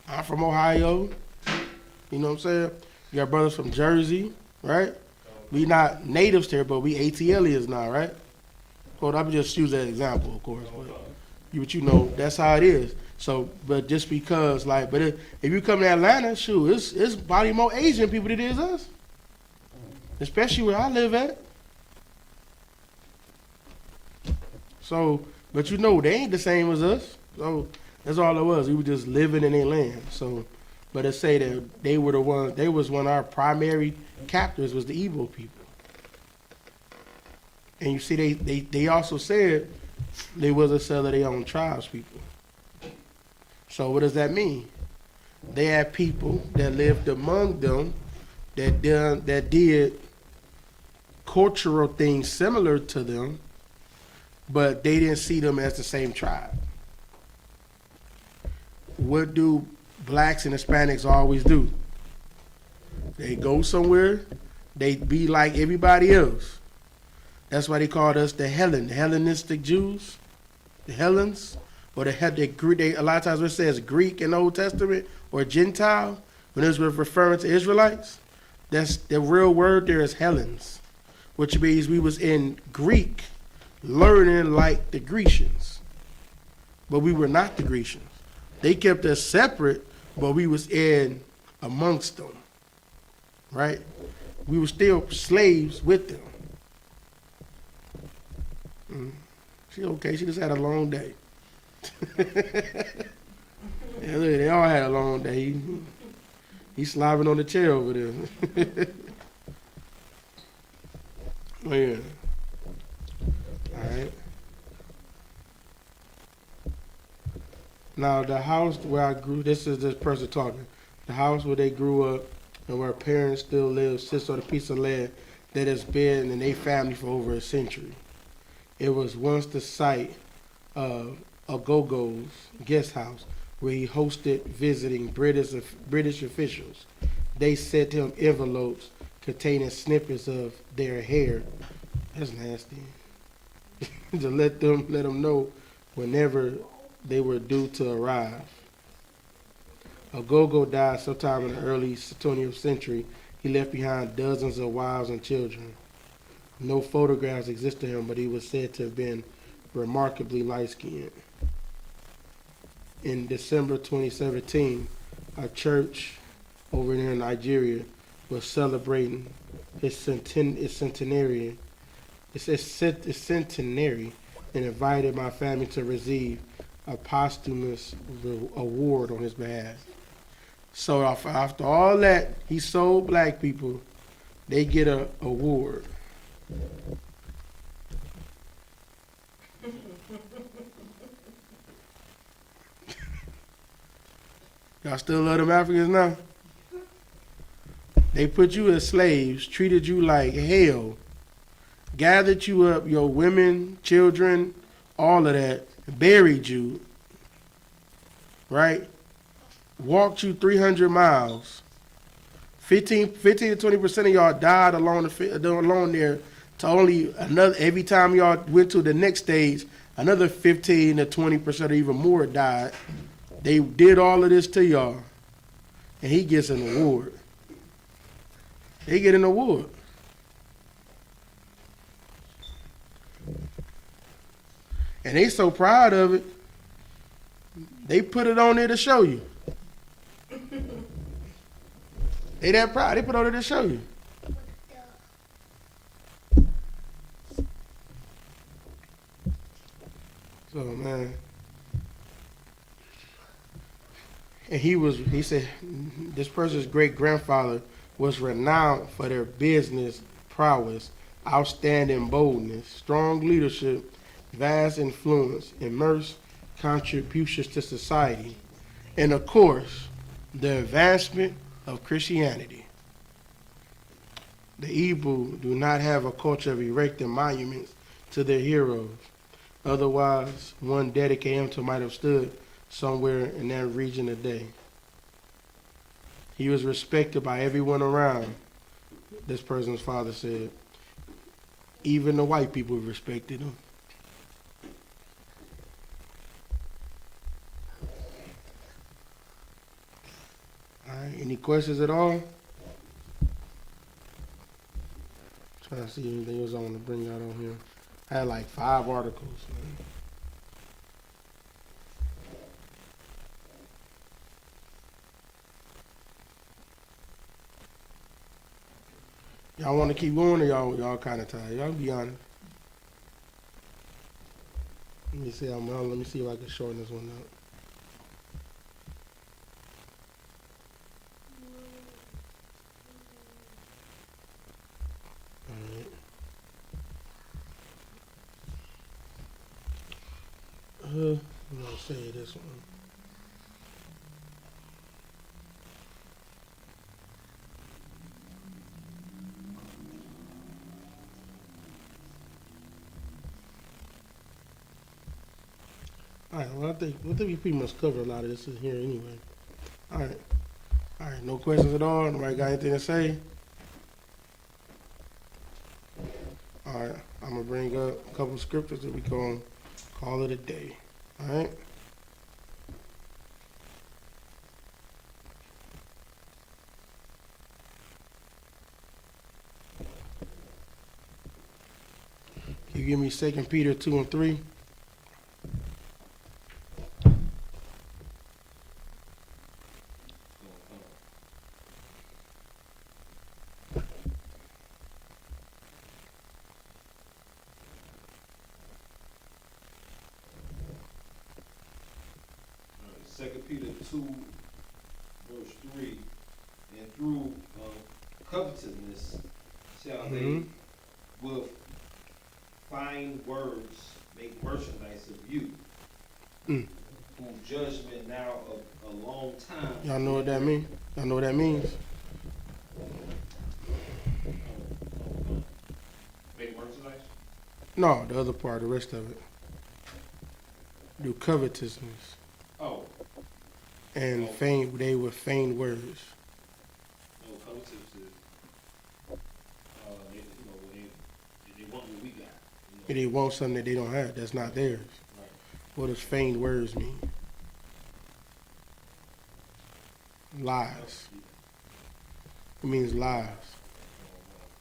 I'm from Ohio. You know what I'm saying? You got brothers from Jersey, right? We not natives there, but we AT-aliens now, right? Well, I'm just use that example, of course. But that's how it is. So, but just because, but if you come to Atlanta, shoot, it's probably more Asian people than it is us. Especially where I live at. So, but they ain't the same as us. So that's all it was. We were just living in their land. So, but it say that they were the ones. They was one of our primary captors was the Igbo people. And you see, they also said they was a sell of their own tribes people. So what does that mean? They had people that lived among them that did cultural things similar to them, but they didn't see them as the same tribe. What do blacks and Hispanics always do? They go somewhere, they be like everybody else. That's why they called us the Hellenistic Jews, the Hellenes, or the Greek. A lot of times it says Greek in the Old Testament or Gentile when it was referring to Israelites. That's the real word there is Hellenes, which means we was in Greek, learning like the Grecians, but we were not the Grecians. They kept us separate, but we was in amongst them, right? We were still slaves with them. She okay. She just had a long day. Yeah, look, they all had a long day. He's slobbing on the chair over there. Oh, yeah. All right. Now, the house where I grew, this is this person talking. The house where they grew up and where parents still live sits on a piece of land that has been in their family for over a century. It was once the site of Agogo's guest house where he hosted visiting British officials. They sent him envelopes containing snippets of their hair. That's nasty. To let them know whenever they were due to arrive. Agogo died sometime in the early 20th century. He left behind dozens of wives and children. No photographs exist of him, but he was said to have been remarkably light-skinned. In December 2017, a church over there in Nigeria was celebrating its centenary and invited my family to receive a posthumous award on his behalf. So after all that, he sold black people, they get a award. Y'all still love them Africans now? They put you as slaves, treated you like hell, gathered you up, your women, children, all of that, buried you, right? Walked you 300 miles. 15 to 20% of y'all died along there. To only another, every time y'all went to the next stage, another 15 to 20% or even more died. They did all of this to y'all, and he gets an award. They get an award. And they so proud of it, they put it on there to show you. They that proud, they put it on there to show you. So, man. And he said, this person's great grandfather was renowned for their business prowess, outstanding boldness, strong leadership, vast influence, immense contributions to society, and of course, the advancement of Christianity. The Igbo do not have a culture of erecting monuments to their heroes. Otherwise, one dedicated him to might have stood somewhere in that region today. He was respected by everyone around, this person's father said. Even the white people respected him. All right, any questions at all? Trying to see anything else I want to bring out on here. I had like 5 articles, man. Y'all want to keep going, or y'all kind of tired? Y'all be honest. Let me see. Let me see if I can shorten this one up. All right. I'm gonna say this one. All right, well, I think we pretty much covered a lot of this in here anyway. All right, no questions at all? Nobody got anything to say? All right, I'm going to bring up a couple of scriptures that we going to call it a day. All right? Can you give me 2 Peter 2 and 3? Peter 2, verse 3, and through covetousness shall they with fine words make merchandise of you, whose judgment now of a long time. Y'all know what that means? Y'all know what that means? Make merchandise? No, the other part, the rest of it. Do covetousness Oh, and feign. They were feigned words. no, covetousness is, they want what we got. And they want something that they don't have. That's not theirs. Right. What does feigned words mean? Lies. It means lies.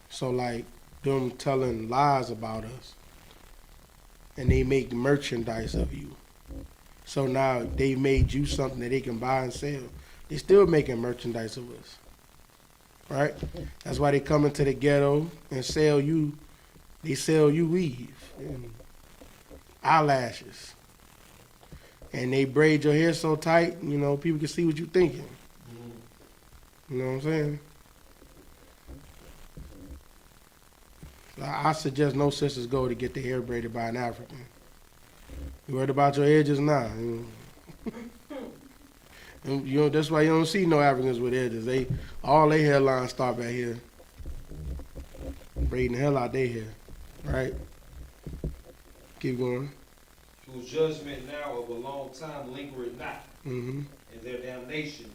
So like them telling lies about us, and they make merchandise of you. So now they made you something that they can buy and sell. They still making merchandise of us, right? That's why they come into the ghetto and sell you. They sell you weave and eyelashes, and they braid your hair so tight, you know, people can see what you're thinking. You know what I'm saying? I suggest no sisters go to get their hair braided by an African. You worried about your edges now? You know, that's why you don't see no Africans with edges. All their hairlines start back here, braiding the hell out their hair, right? Keep going. Whose judgment now of a long time lingereth not, Mm-hmm. and their damnation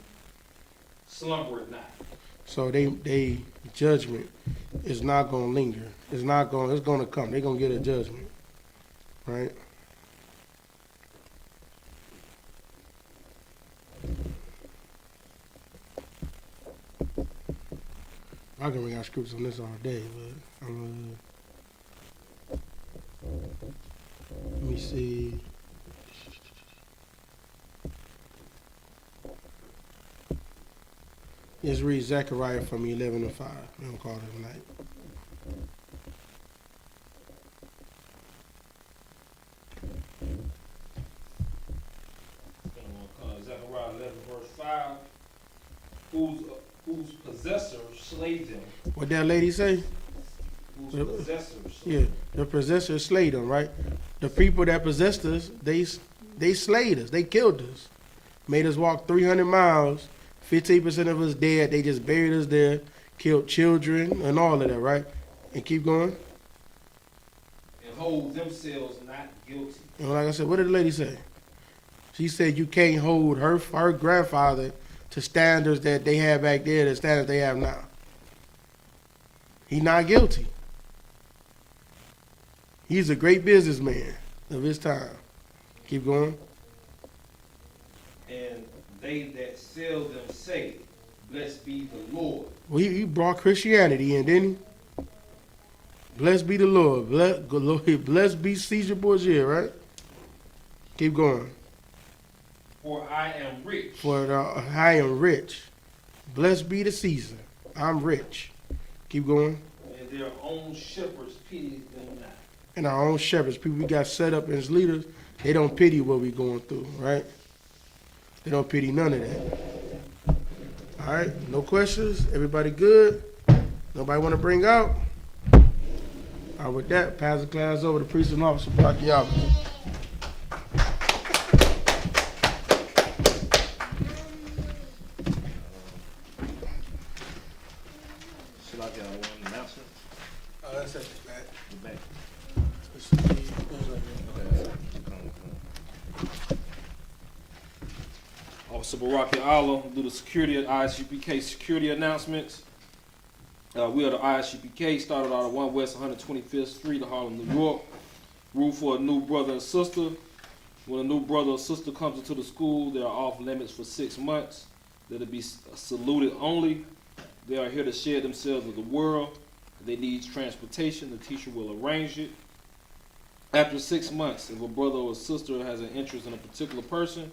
slumbereth not. So they judgment is not gonna linger. It's gonna come. They're gonna get a judgment, right? I can bring out scripts on this all day, but let me see. Let's read Zechariah from 11 to 5. We don't call it tonight. Zechariah 11, verse 5. Whose possessor slayed them. What that lady say? Whose possessors. Yeah, the possessor slayed them, right? The people that possessed us, they slayed us. They killed us. Made us walk 300 miles. 15% of us dead. They just buried us there. Killed children and all of that, right? And keep going. And hold themselves not guilty. And like I said, what did the lady say? She said you can't hold her grandfather to standards that they had back there, the standards they have now. He's not guilty. He's a great businessman of his time. Keep going. And they that sell them say, blessed be the Lord. Well, he brought Christianity in, didn't he? Blessed be the Lord. Blessed be Caesar Borgia, right? Keep going. For I am rich. For I am rich. Blessed be the Caesar. I'm rich. Keep going. And their own shepherds pity them not. And our own shepherds, people we got set up as leaders, they don't pity what we're going through, right? They don't pity none of that. All right, no questions? Everybody good? Nobody want to bring out? All right, with that, pass the class over to Priest and Officer I.S.U.P.K. Should I get one announcement? That's it, man. The back. Officer Baraki Allah do the security at I.S.U.P.K. security announcements. We are the I.S.U.P.K. started out at 1 West 125th Street, Harlem, New York. Rule for a new brother and sister. When a new brother or sister comes into the school, they are off limits for 6 months. They'll be saluted only. They are here to share themselves with the world. If they need transportation, the teacher will arrange it. After 6 months, if a brother or sister has an interest in a particular person,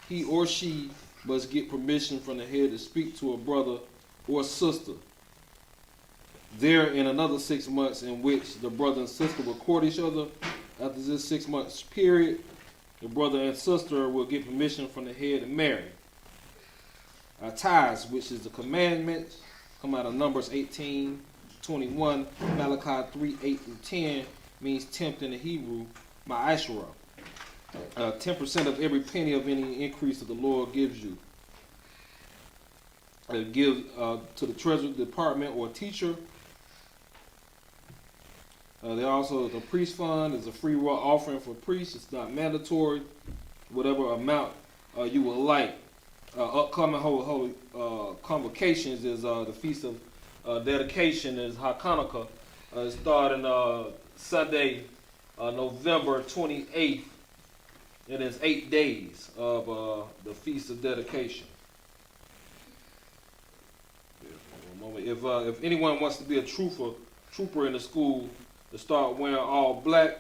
he or she must get permission from the head to speak to a brother or sister. There in another 6 months in which the brother and sister will court each other. After this 6 months period, Your brother and sister will get permission from the head to marry. Tithes, which is the commandments, come out of Numbers 18:21, Malachi 3:8-10, means tenth in the Hebrew, ma'ashra. 10% of every penny of any increase that the Lord gives you. Give to the treasury department or teacher. There also the priest fund is a free will offering for priests. It's not mandatory. Whatever amount you would like. Upcoming holy convocations is the feast of dedication is Hanukkah. Starting Sunday, November 28th. It is 8 days of the feast of dedication. If anyone wants to be a trooper in the school, to start wearing all black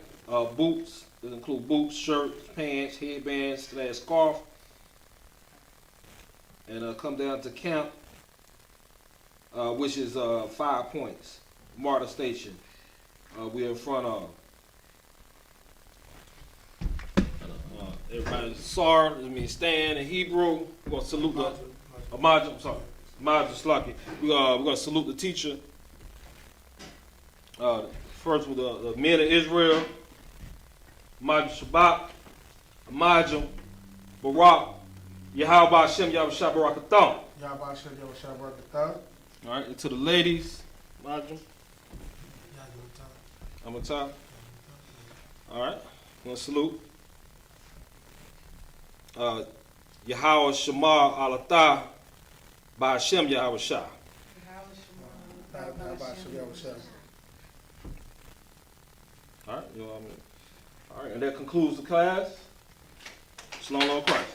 boots. This include boots, shirts, pants, headbands, /scarf. And come down to camp, which is 5 points. Martyr Station. We're in front of. Everybody, Sar, stand in Hebrew. We're going to salute the Majah Slaki. We're going to salute the teacher. First with the men of Israel. Majah Shabbat. Majah Barak. Yahweh Hashem Yahushua Barakatham. Yahweh Hashem Yahushua Barakatham. All right, and to the ladies. Majah. I'm on top. All right, I'm going to salute. Yahweh Shema Alatah by Hashem Yahushua. All right, all right, and that concludes the class. Shalom, Lord Christ.